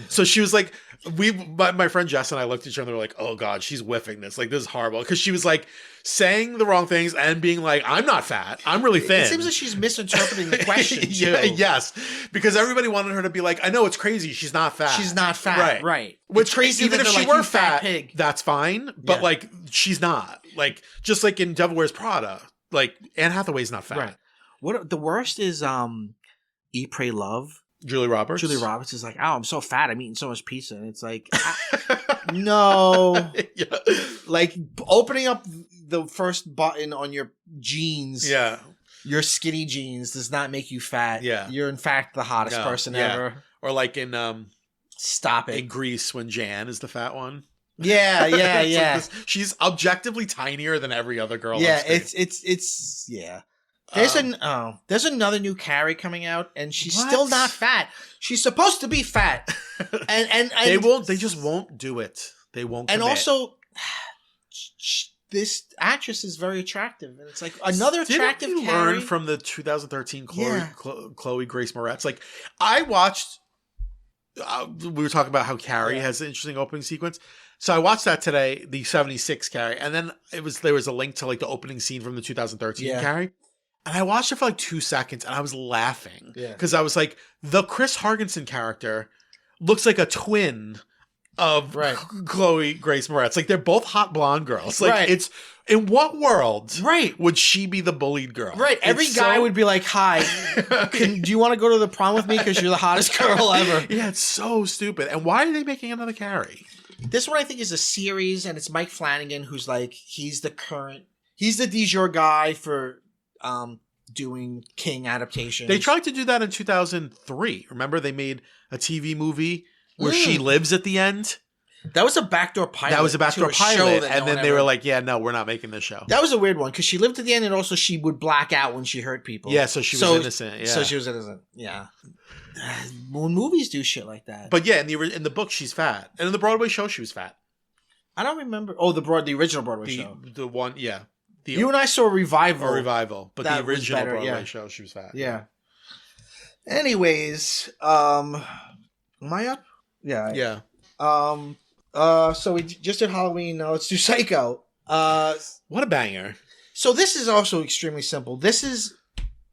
So she was like, my friend Jess and I looked at each other and were like, oh God, she's whiffing this. Like, this is horrible. Because she was like saying the wrong things and being like, I'm not fat. I'm really thin. It seems like she's misinterpreting the question too. Yes. Because everybody wanted her to be like, I know it's crazy. She's not fat. She's not fat. Right. Which crazy, even if she were fat, that's fine. But like, she's not. Like, just like in Devil Wears Prada, like Anne Hathaway's not fat. Right. What the worst is Eat, Pray, Love. Julie Roberts is like, oh, I'm so fat. I'm eating so much pizza. And it's like, no. Yeah. Like opening up the first button on your jeans. Yeah. Your skinny jeans does not make you fat. Yeah. You're in fact the hottest person ever. Or like in Stop it. In Grease when Jan is the fat one. Yeah. Like she's objectively tinier than every other girl. Yeah, it's yeah. There's another new Carrie coming out, and she's still not fat. She's supposed to be fat, and they just won't do it. They won't. And commit. Also, this actress is very attractive, and it's like another attractive. Didn't you Carrie. learn from the 2013 Chloe Grace Moretz? Like I watched. We were talking about how Carrie has an interesting opening sequence. So I watched that today, the 76 Carrie, and then there was a link to like the opening scene from the 2013 Carrie. And I watched it for like 2 seconds and I was laughing. Because I was like, the Chris Hargensen character looks like a twin of Chloe Grace Moretz. Like they're both hot blonde girls. Like it's in what world would she be the bullied girl? Right. Every guy would be like, hi, do you want to go to the prom with me? Because you're the hottest girl ever. Yeah, it's so stupid. And why are they making another Carrie? This one I think is a series, and it's Mike Flanagan who's like, he's the de jure guy for doing King adaptations. They tried to do that in 2003. Remember, they made a TV movie where she lives at the end. That was a backdoor pilot. And then they were like, "Yeah, no, we're not making this show." That was a weird one because she lived at the end, and also she would black out when she hurt people. Yeah, so she was innocent. Yeah, so she was innocent. Yeah. When movies do shit like that. But yeah, in the book she's fat, and in the Broadway show she was fat. I don't remember. Oh, the original Broadway show. The one, yeah. You and I saw a revival. But the original Broadway show she was fat. Yeah. Anyways, am I up? Yeah. Yeah. So we just did Halloween. Now let's do Psycho. What a banger! So this is also extremely simple. This is,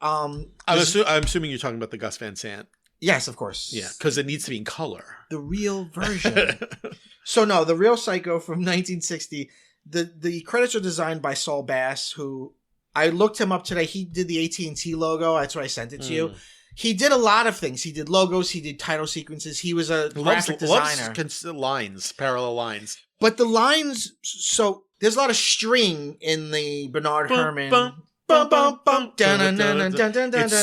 I'm assuming you're talking about the Gus Van Sant. Yes, of course. Yeah, because it needs to be in color. The real version. So no, the real Psycho from 1960. The credits are designed by Saul Bass, who I looked him up today. He did the AT&T logo. That's why I sent it to you. He did a lot of things. He did logos. He did title sequences. He was a graphic designer. Lines, parallel lines. But the lines, so there's a lot of string in the Bernard Herrmann. It's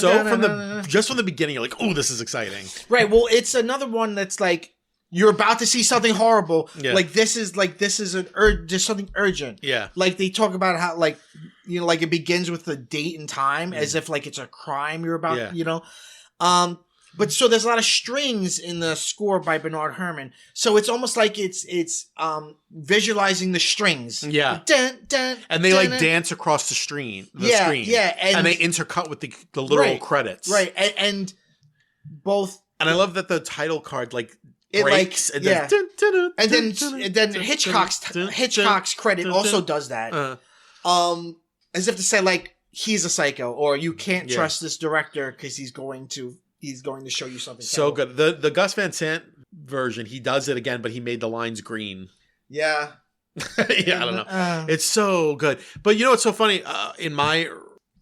so from the beginning, you're like, oh, this is exciting. Right. Well, it's another one that's like you're about to see something horrible. Yeah. Like this is there's something urgent. Yeah. Like they talk about how like it begins with the date and time as if like it's a crime you're about. But so there's a lot of strings in the score by Bernard Herrmann. So it's almost like it's visualizing the strings. Yeah. Dun, dun, and they dun, like dance across the screen. Yeah. And they intercut with the literal credits. Right. And both. And I love that the title card like breaks and then and then Hitchcock's credit also does that. As if to say like he's a psycho or you can't trust this director because he's going to show you something so terrible. good. The Gus Van Sant version, he does it again, but he made the lines green. Yeah. Yeah, I don't know. It's so good. But you know what's so funny?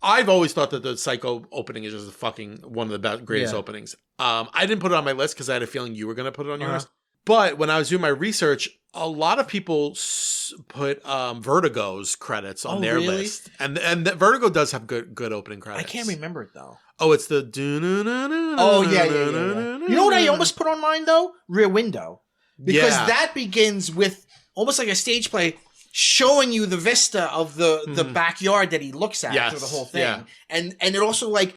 I've always thought that the Psycho opening is just fucking one of the greatest openings. I didn't put it on my list because I had a feeling you were going to put it on your list. But when I was doing my research, a lot of people put Vertigo's credits on their list, and Vertigo does have good opening credits. I can't remember it though. Oh, it's the. Oh yeah. You know what I almost put on mine though? Rear Window, because that begins with almost like a stage play, showing you the vista of the backyard that he looks at through the whole thing, and it also like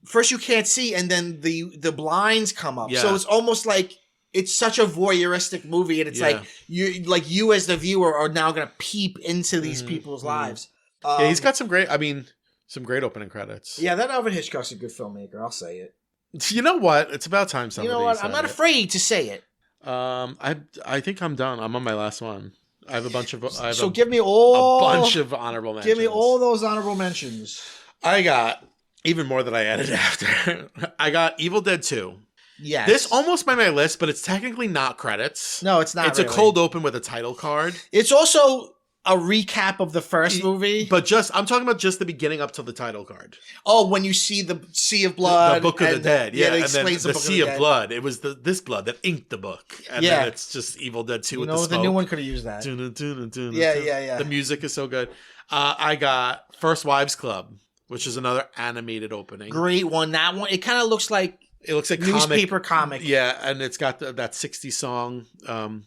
first you can't see, and then the blinds come up, so it's almost like. It's such a voyeuristic movie, and it's like you as the viewer are now going to peep into these people's lives. He's got some great opening credits. Yeah, that Alfred Hitchcock's a good filmmaker. I'll say it. You know what? It's about time somebody. You know what? I'm not afraid to say it. I think I'm done. I'm on my last one. I have a bunch of. Give me all a bunch of honorable mentions. Give me all those honorable mentions. I got even more that I added after. I got Evil Dead 2. Yes. This almost made my list, but it's technically not credits. No, it's not. It's a cold open with a title card. It's also a recap of the first movie. But I'm talking about just the beginning up to the title card. Oh, when you see the Sea of Blood. The Book of the Dead. Yeah, and then the Sea of Blood. It was this blood that inked the book. And then it's just Evil Dead 2 with the smoke. The new one could have used that. Yeah. The music is so good. I got First Wives Club, which is another animated opening. Great one. That one, it kind of looks like newspaper comic. Yeah, and it's got that 60s song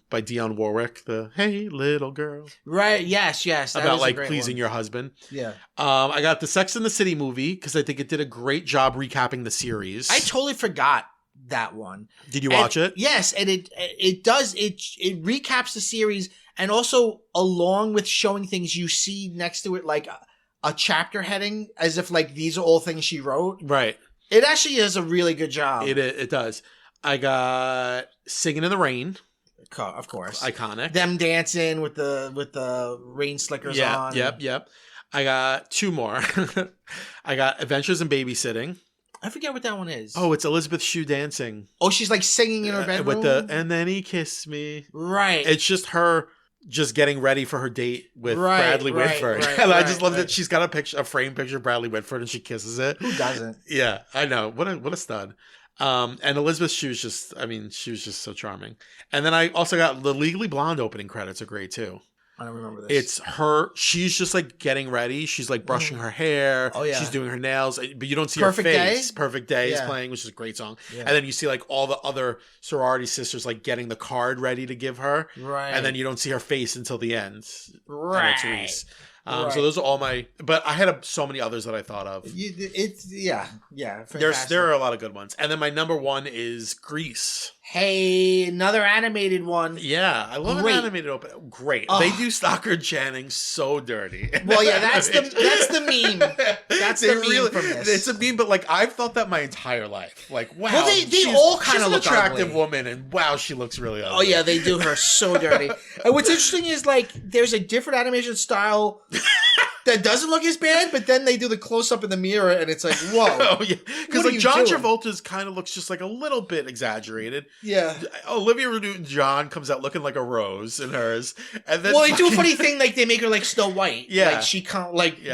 by Dionne Warwick, the Hey Little Girl. Right, yes. About like pleasing your husband. Yeah. I got the Sex and the City movie because I think it did a great job recapping the series. I totally forgot that one. Did you watch it? Yes, and it does it recaps the series, and also along with showing things you see next to it like a chapter heading as if like these are all things she wrote. Right. It actually does a really good job. It does. I got Singing in the Rain. Of course. Iconic. Them dancing with the rain slickers on. Yep. I got two more. I got Adventures in Babysitting. I forget what that one is. Oh, it's Elizabeth Shue dancing. Oh, she's like singing in her bedroom? And then he kissed me. Right. It's just her just getting ready for her date with Bradley Whitford. And I just love that she's got a framed picture of Bradley Whitford and she kisses it. Who doesn't? Yeah, I know. What a stud. And Elizabeth Shue was she was just so charming. And then I also got the Legally Blonde opening credits are great too. I don't remember this. It's her. She's just like getting ready. She's like brushing her hair. Oh yeah. She's doing her nails, but you don't see Perfect her face. Day? Perfect Day is playing, which is a great song. Yeah. And then you see like all the other sorority sisters like getting the card ready to give her. Right. And then you don't see her face until the end. Right. And it's Reese. Right. So those are all my. But I had so many others that I thought of. There are a lot of good ones, and then my number one is Grease. Hey, another animated one. Yeah, I love an animated open. Great, they do Stockard Channing so dirty. Well, yeah, that's the meme. That's the meme from this. It's a meme, but like I've thought that my entire life. Like, wow, well, they all kind of look an attractive ugly. woman, and wow, she looks really ugly. Oh yeah, they do her so dirty. And what's interesting is like there's a different animation style that doesn't look as bad, but then they do the close up in the mirror, and it's like, whoa. Oh yeah, because like John Travolta's kind of looks just like a little bit exaggerated. Yeah, Olivia Newton-John comes out looking like a rose in hers, and then they do a funny thing, like they make her like Snow White. Yeah, like she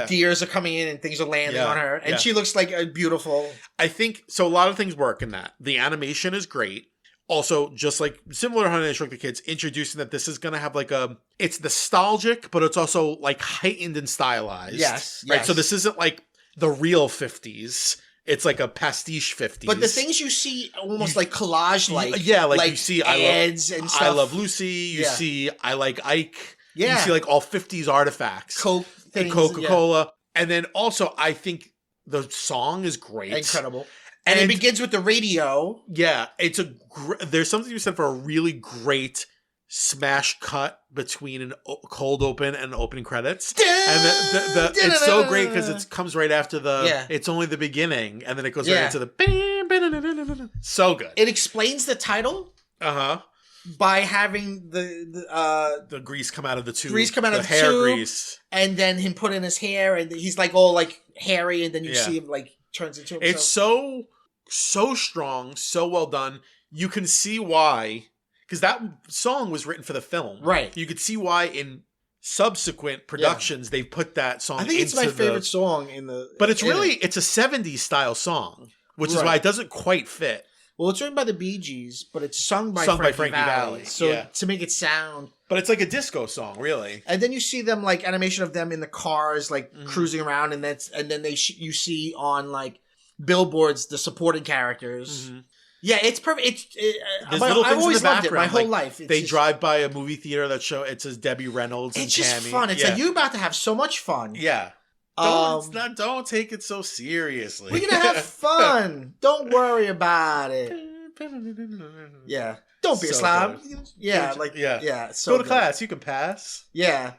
deers are coming in and things are landing on her, and she looks like a beautiful. I think so. A lot of things work in that. The animation is great. Also, just like similar to Honey, I Shrunk the Kids, introducing that this is going to have like it's nostalgic, but it's also like heightened and stylized. Yes. Right. So this isn't like the real 50s. It's like a pastiche 50s. But the things you see almost like collage like. Yeah, like you see ads and stuff. I Love Lucy. You see I Like Ike. Yeah. You see like all 50s artifacts. Coke things. Coca-Cola. Yeah. And then also I think the song is great. Incredible. And it begins with the radio. Yeah, there's something you said for a really great smash cut between a cold open and opening credits. And it's so great because it comes right after it's only the beginning, and then it goes right into the so good. It explains the title. By having the grease come out of the tube. Grease come out of the hair tube, grease. And then him put in his hair, and he's like all like hairy, and then you see him like turns into himself. It's so strong, so well done. You can see why, because that song was written for the film. Right. You could see why in subsequent productions they put that song. I think it's my favorite song in the. But it's it's a 70s style song, which is why it doesn't quite fit. Well, it's written by the Bee Gees, but it's sung by Frankie Valli. So to make it sound. But it's like a disco song, really. And then you see them like animation of them in the cars, like cruising around, and then you see on like billboards the supporting characters. Yeah, it's perfect. I've always loved it my whole life. They drive by a movie theater that it says Debbie Reynolds. It's just fun. It's like you're about to have so much fun. Yeah. Don't take it so seriously. We're gonna have fun. Don't worry about it. Yeah. Don't be a slob. Yeah, so go to class. You can pass. Yeah.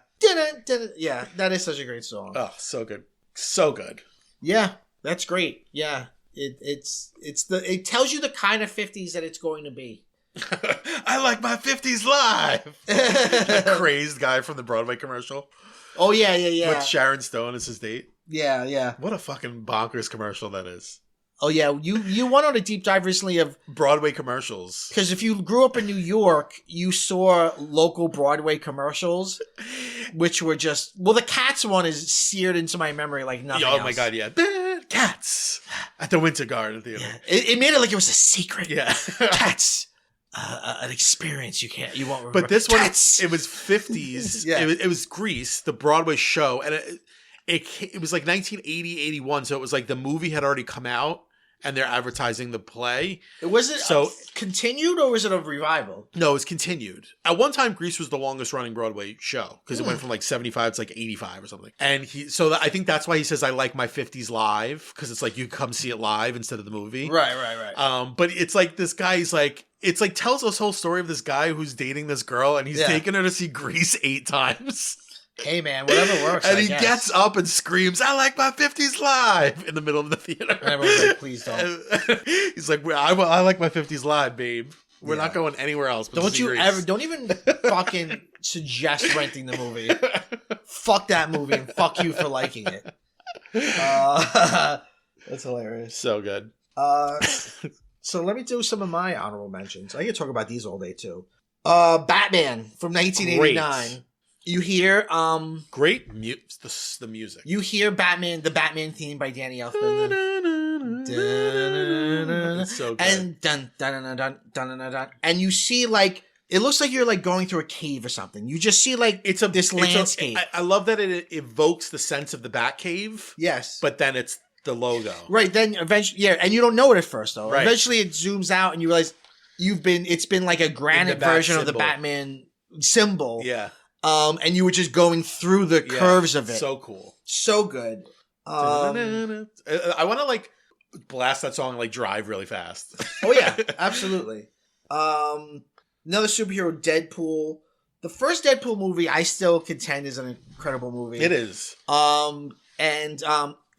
Yeah, that is such a great song. Oh, so good. So good. Yeah, that's great. Yeah. It tells you the kind of 50s that it's going to be. I like my 50s live. That crazed guy from the Broadway commercial. Oh yeah. With Sharon Stone as his date. Yeah. What a fucking bonkers commercial that is. Oh yeah, you went on a deep dive recently of Broadway commercials. Because if you grew up in New York, you saw local Broadway commercials, which were just the Cats one is seared into my memory like nothing else. Oh my god, yeah, Cats at the Winter Garden Theater. Yeah. It made it like it was a secret. Yeah, Cats. An experience you won't remember. But this one, it was 50s. Yeah. It was Grease, the Broadway show, and it was like 1980, 81. So it was like the movie had already come out, and they're advertising the play. Was it continued or was it a revival? No, it was continued. At one time, Grease was the longest running Broadway show because it went from like 75 to like 85 or something. And I think that's why he says I like my 50s live, because it's like you come see it live instead of the movie. Right. But it's like this guy, he's like, it's like tells this whole story of this guy who's dating this girl, and he's taking her to see Grease 8 times. Hey man, whatever works. And he gets up and screams, "I like my 50s live" in the middle of the theater. And everyone's like, "Please don't." He's like, I like my 50s live, babe. We're not going anywhere else. Don't even fucking suggest renting the movie. Fuck that movie and fuck you for liking it. That's hilarious. So good. So let me do some of my honorable mentions. I can talk about these all day too. Batman from 1989. Great. You hear great the music. You hear the Batman theme by Danny Elfman. It's so good. And dun. And you see like it looks like you're like going through a cave or something. You just see like this landscape. I love that it evokes the sense of the Batcave. Yes. But then it's the logo. Right, then eventually and you don't know it at first though. Right. Eventually it zooms out and you realize it's been like a granite version of the Batman symbol. Yeah. and you were just going through the curves of it. So cool. So good. I want to like blast that song and like drive really fast. Oh yeah, absolutely. Another superhero, Deadpool. The first Deadpool movie, I still contend, is an incredible movie. It is.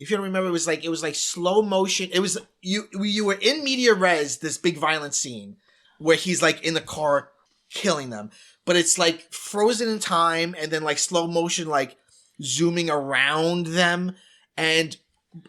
If you don't remember, it was like slow motion. It was you were in media res, this big violent scene where he's like in the car killing them, but it's like frozen in time and then like slow motion, like zooming around them, and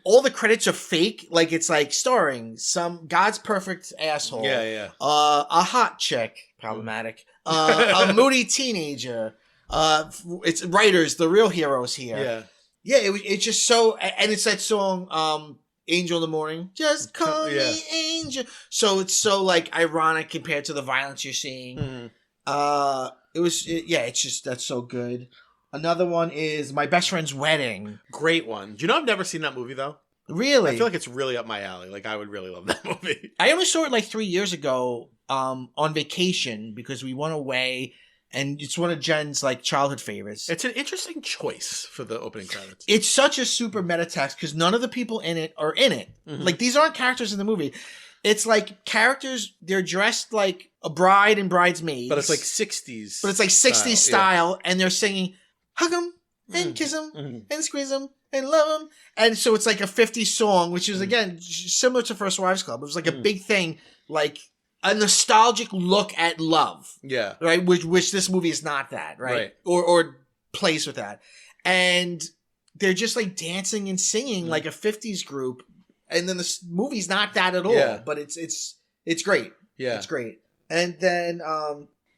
all the credits are fake. Like it's like starring some God's perfect asshole. Yeah. A hot chick, problematic. A moody teenager. It's writers, the real heroes here. Yeah. Yeah, it's just so, and it's that song, Angel in the Morning. Just call me Angel. So it's so like ironic compared to the violence you're seeing. Mm-hmm. It's just, that's so good. Another one is My Best Friend's Wedding. Great one. Do you know I've never seen that movie though? Really? I feel like it's really up my alley. Like I would really love that movie. I only saw it like 3 years ago, on vacation because we went away. And it's one of Jen's like childhood favorites. It's an interesting choice for the opening credits. It's such a super meta text because none of the people in it are in it. Mm-hmm. Like these aren't characters in the movie. It's like characters, they're dressed like a bride and bridesmaids. But it's like 60s. But it's like 60s style. And they're singing, hug 'em and kiss 'em and squeeze 'em and love 'em. And so it's like a 50s song, which is again, similar to First Wives Club. It was like a big thing, like a nostalgic look at love. Yeah. Right? Which this movie is not that, right? Or plays with that. And they're just like dancing and singing like a 50s group. And then the movie's not that at all, but it's great. Yeah. It's great. And then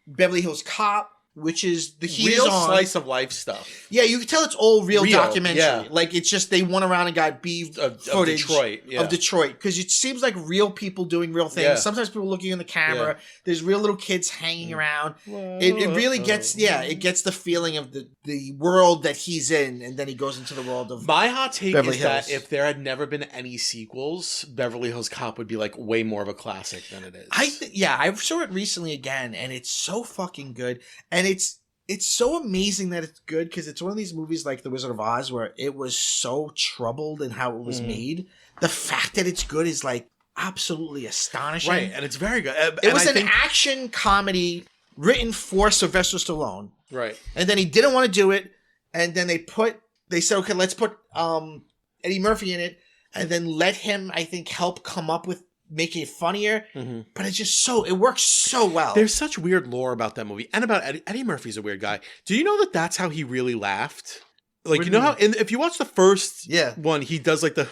Beverly Hills Cop, which is the heat real is on. Slice of life stuff. Yeah, you can tell it's all real documentary. Yeah. Like it's just they went around and got footage of Detroit because it seems like real people doing real things. Yeah. Sometimes people looking in the camera. Yeah. There's real little kids hanging around. It really gets it gets the feeling of the world that he's in, and then he goes into the world of my hot take Beverly is Hills. That if there had never been any sequels, Beverly Hills Cop would be like way more of a classic than it is. I saw it recently again, and it's so fucking good, and it's so amazing that it's good because it's one of these movies like The Wizard of Oz where it was so troubled in how it was made. The fact that it's good is like absolutely astonishing. Right, and it's very good. It was an action comedy written for Sylvester Stallone. Right. And then he didn't want to do it, and then they said, okay, let's put Eddie Murphy in it, and then let him, I think, help come up with making it funnier, but it's just it works so well. There's such weird lore about that movie and about Eddie Murphy's a weird guy. Do you know that that's how he really laughed? Like, you know how if you watch the first one, he does like the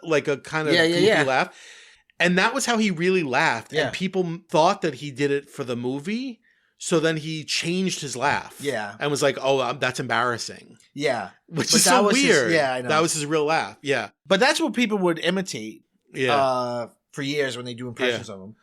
like a kind of goofy laugh, and that was how he really laughed. And people thought that he did it for the movie, so then he changed his laugh. And was like, "Oh, that's embarrassing." Which is so weird. I know that was his real laugh. But that's what people would imitate. For years when they do impressions of him.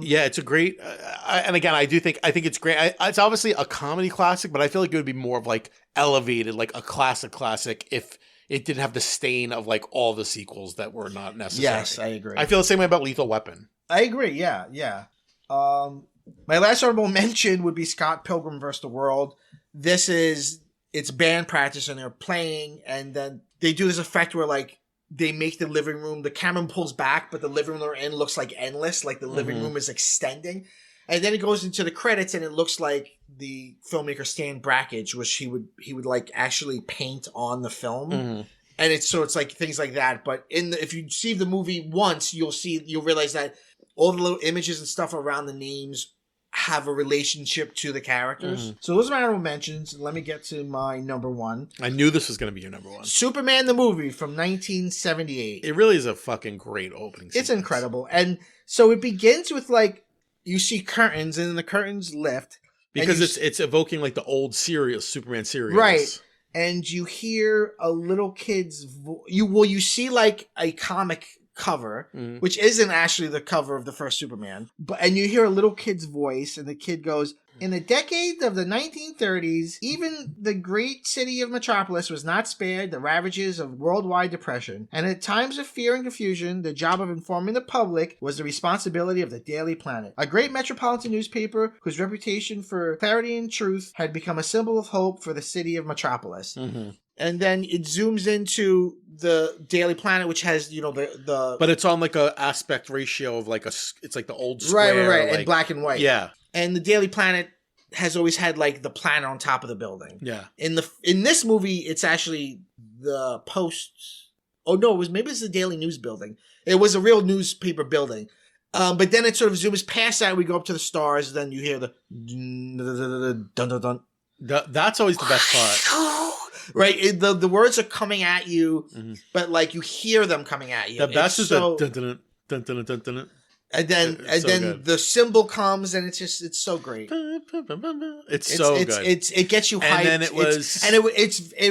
It's a great, and again, I think it's great. It's obviously a comedy classic, but I feel like it would be more of like elevated, like a classic if it didn't have the stain of like all the sequels that were not necessary. Yes, I agree. I feel the same way about Lethal Weapon. I agree. Yeah. My last honorable mention would be Scott Pilgrim vs. the World. It's band practice and they're playing, and then they do this effect where like, they make the living room, the camera pulls back, but the living room they're in looks like endless, like the living room is extending. And then it goes into the credits and it looks like the filmmaker Stan Brakhage, which he would like actually paint on the film. And it's like things like that. But if you see the movie once, you'll realize that all the little images and stuff around the names have a relationship to the characters. So those are my honorable mentions. Let me get to my number one. I knew this was going to be your number one. Superman the movie from 1978. It really is a fucking great opening sequence. It's incredible. And so it begins with like, you see curtains and then the curtains lift. Because it's evoking like the old Superman serials. Right. And you hear a little kid's you see like a comic cover, which isn't actually the cover of the first Superman, and you hear a little kid's voice, and the kid goes, In the decade of the 1930s, even the great city of Metropolis was not spared the ravages of worldwide depression. And at times of fear and confusion, the job of informing the public was the responsibility of the Daily Planet, a great metropolitan newspaper whose reputation for clarity and truth had become a symbol of hope for the city of Metropolis. Mm-hmm. And then it zooms into the Daily Planet, which has, the But it's on like a aspect ratio of like it's like the old square. Right, like, and black and white. Yeah. And the Daily Planet has always had like the planet on top of the building. Yeah. In this movie, it's actually the Post. Oh no, maybe it's the Daily News building. It was a real newspaper building. But then it sort of zooms past that. We go up to the stars. Then you hear the dun dun dun. That's always the best part. Right, the words are coming at you, but like you hear them coming at you. The best is the dun dun dun dun dun dun. And then the symbol comes, and it's so great. It's so good. It gets you hyped. And then it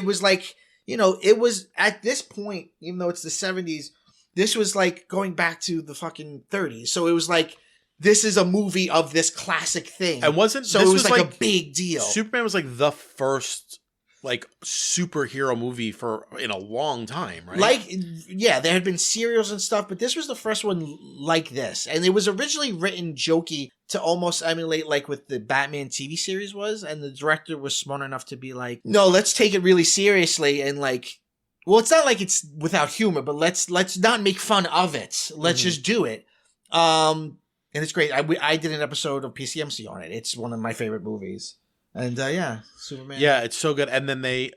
was like, it was at this point, even though it's the 70s, this was like going back to the fucking 30s. So it was like, this is a movie of this classic thing. And it was like a big deal. Superman was like the first like superhero movie in a long time, right? Like, yeah, there had been serials and stuff, but this was the first one like this. And it was originally written jokey to almost emulate like what the Batman TV series was. And the director was smart enough to be like, no, let's take it really seriously. And like, well, it's not like it's without humor, but let's not make fun of it. Let's just do it. And it's great. I did an episode of PCMC on it. It's one of my favorite movies. And yeah, Superman. Yeah, it's so good. And then they,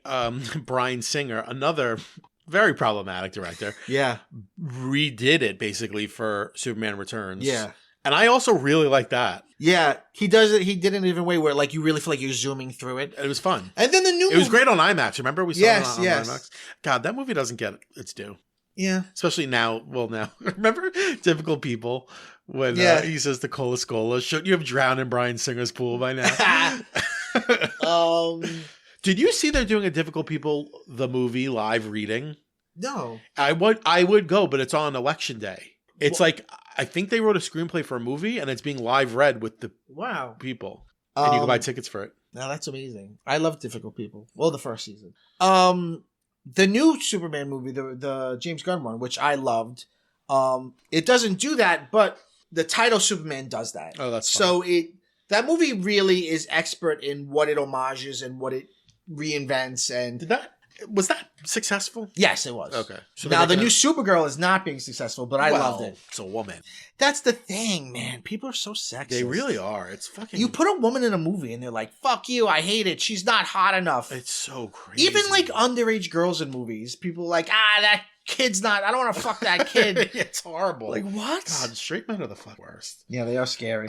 Bryan Singer, another very problematic director, redid it basically for Superman Returns. Yeah. And I also really like that. Yeah, he does it. He did it in a different way where like you really feel like you're zooming through it. It was fun. And then the new It was great on IMAX. Remember we saw it on IMAX? God, that movie doesn't get its due. Yeah. Especially now. Well, now. Remember Typical People? When he says to Cola Scola, shouldn't you have drowned in Bryan Singer's pool by now? Did you see they're doing a Difficult People, the movie, live reading? No. I would go, but it's on election day. It's like, I think they wrote a screenplay for a movie and it's being live read with the people. And you can buy tickets for it. Now that's amazing. I love Difficult People. Well, the first season. The new Superman movie, the James Gunn one, which I loved, it doesn't do that, but the title Superman does that. Oh, that's so fun. That movie really is expert in what it homages and what it reinvents. And was that successful? Yes, it was. Okay. So now the new Supergirl is not being successful, but I loved it. It's a woman. That's the thing, man. People are so sexist. They really are. It's fucking. You put a woman in a movie and they're like, "Fuck you! I hate it. She's not hot enough." It's so crazy. Even like underage girls in movies, people are like, that kid's not. I don't want to fuck that kid. It's horrible. Like what? God, straight men are the worst. Yeah, they are scary.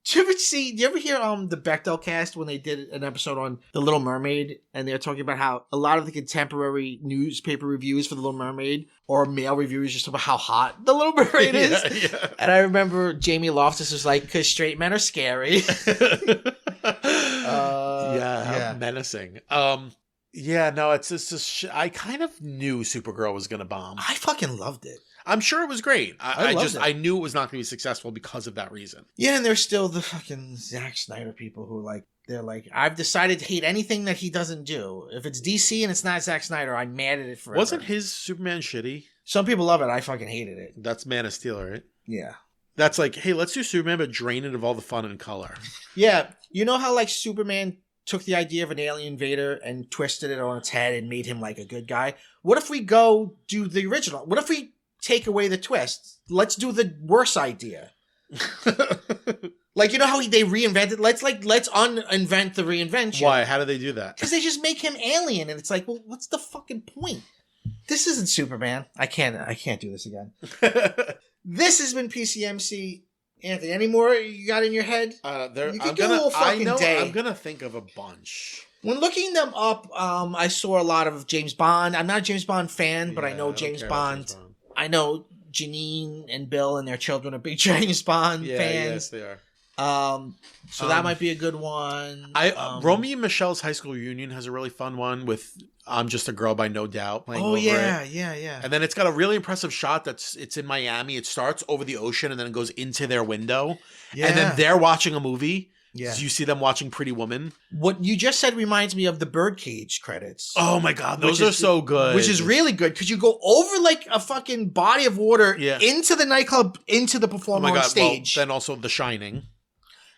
Do you ever hear the Bechdel cast when they did an episode on The Little Mermaid and they're talking about how a lot of the contemporary newspaper reviews for The Little Mermaid or male reviews just about how hot The Little Mermaid is? Yeah. And I remember Jamie Loftus was like, because straight men are scary. Menacing. Yeah, no, it's just I kind of knew Supergirl was going to bomb. I fucking loved it. I'm sure it was great. I knew it was not going to be successful because of that reason. Yeah, and there's still the fucking Zack Snyder people who they're like, I've decided to hate anything that he doesn't do. If it's DC and it's not Zack Snyder, I'm mad at it forever. Wasn't his Superman shitty? Some people love it. I fucking hated it. That's Man of Steel, right? Yeah. That's like, hey, let's do Superman, but drain it of all the fun and color. Yeah. You know how like Superman took the idea of an alien invader and twisted it on its head and made him like a good guy? What if we go do the original? What if we take away the twist? Let's do the worse idea. Like, you know how they reinvented? Let's uninvent the reinvention. Why? How do they do that? Because they just make him alien, and it's like, well, what's the fucking point? This isn't Superman. I can't do this again. This has been PCMC. Anthony, any more you got in your head? You can get a whole fucking day. I'm gonna think of a bunch. When looking them up, I saw a lot of James Bond. I'm not a James Bond fan, but I know James Bond. I know Janine and Bill and their children are big James Bond fans. Yes, they are. So that might be a good one. Romeo and Michelle's High School Reunion has a really fun one with I'm Just a Girl by No Doubt playing over it. Yeah. And then it's got a really impressive shot it's in Miami. It starts over the ocean and then it goes into their window. Yeah. And then they're watching a movie Yeah. You see them watching Pretty Woman. What you just said reminds me of the Birdcage credits. Oh my God, those are so good. Which is really good because you go over like a fucking body of water into the nightclub, into the performer on stage. Well, then also The Shining.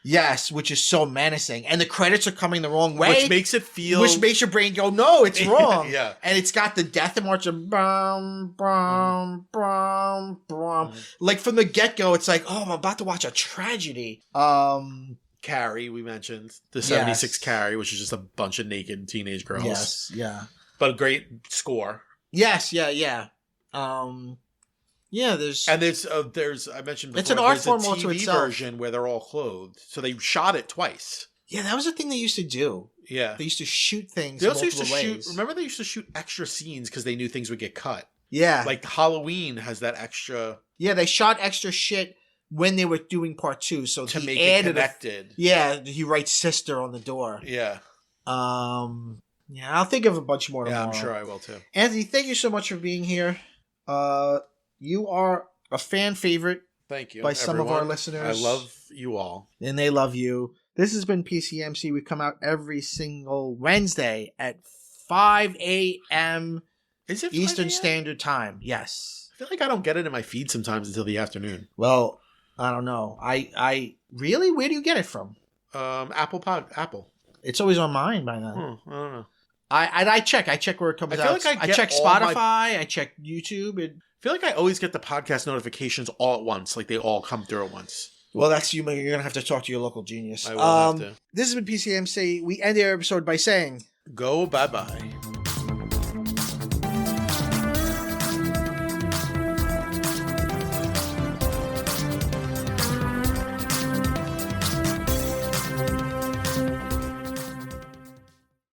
Yes, which is so menacing. And the credits are coming the wrong way. Which makes it feel... Which makes your brain go, no, it's wrong. Yeah. And it's got the death march of brum, brum, brum, brum. Like from the get-go, it's like, oh, I'm about to watch a tragedy. Carrie, we mentioned. The 76 Carrie, which is just a bunch of naked teenage girls. Yes, yeah. But a great score. Yes, yeah. Yeah, there's I mentioned before, it's an art form there's a also TV itself. version where they're all clothed, so they shot it twice. Yeah, that was a thing they used to do. Yeah, they used to shoot things. They also multiple used to ways. shoot. Remember, they used to shoot extra scenes because they knew things would get cut. Yeah, like Halloween has that extra. Yeah, they shot extra shit when they were doing part 2, so to he make added it connected. He writes sister on the door. Yeah. Yeah, I'll think of a bunch more tomorrow. Yeah, I'm sure I will too. Anthony, thank you so much for being here. You are a fan favorite. Thank you. By some of our listeners. I love you all. And they love you. This has been PCMC. We come out every single Wednesday at 5 a.m. Is it Eastern Standard Time? Yes. I feel like I don't get it in my feed sometimes until the afternoon. Well, I don't know. I really? Where do you get it from? Apple. It's always on mine by then. I don't know. I check where it comes out. I check Spotify. I check YouTube. I feel like I always get the podcast notifications all at once. Like they all come through at once. Well, that's you. You're gonna have to talk to your local genius. I will have to. This has been PCMC. We end our episode by saying, "Go bye bye."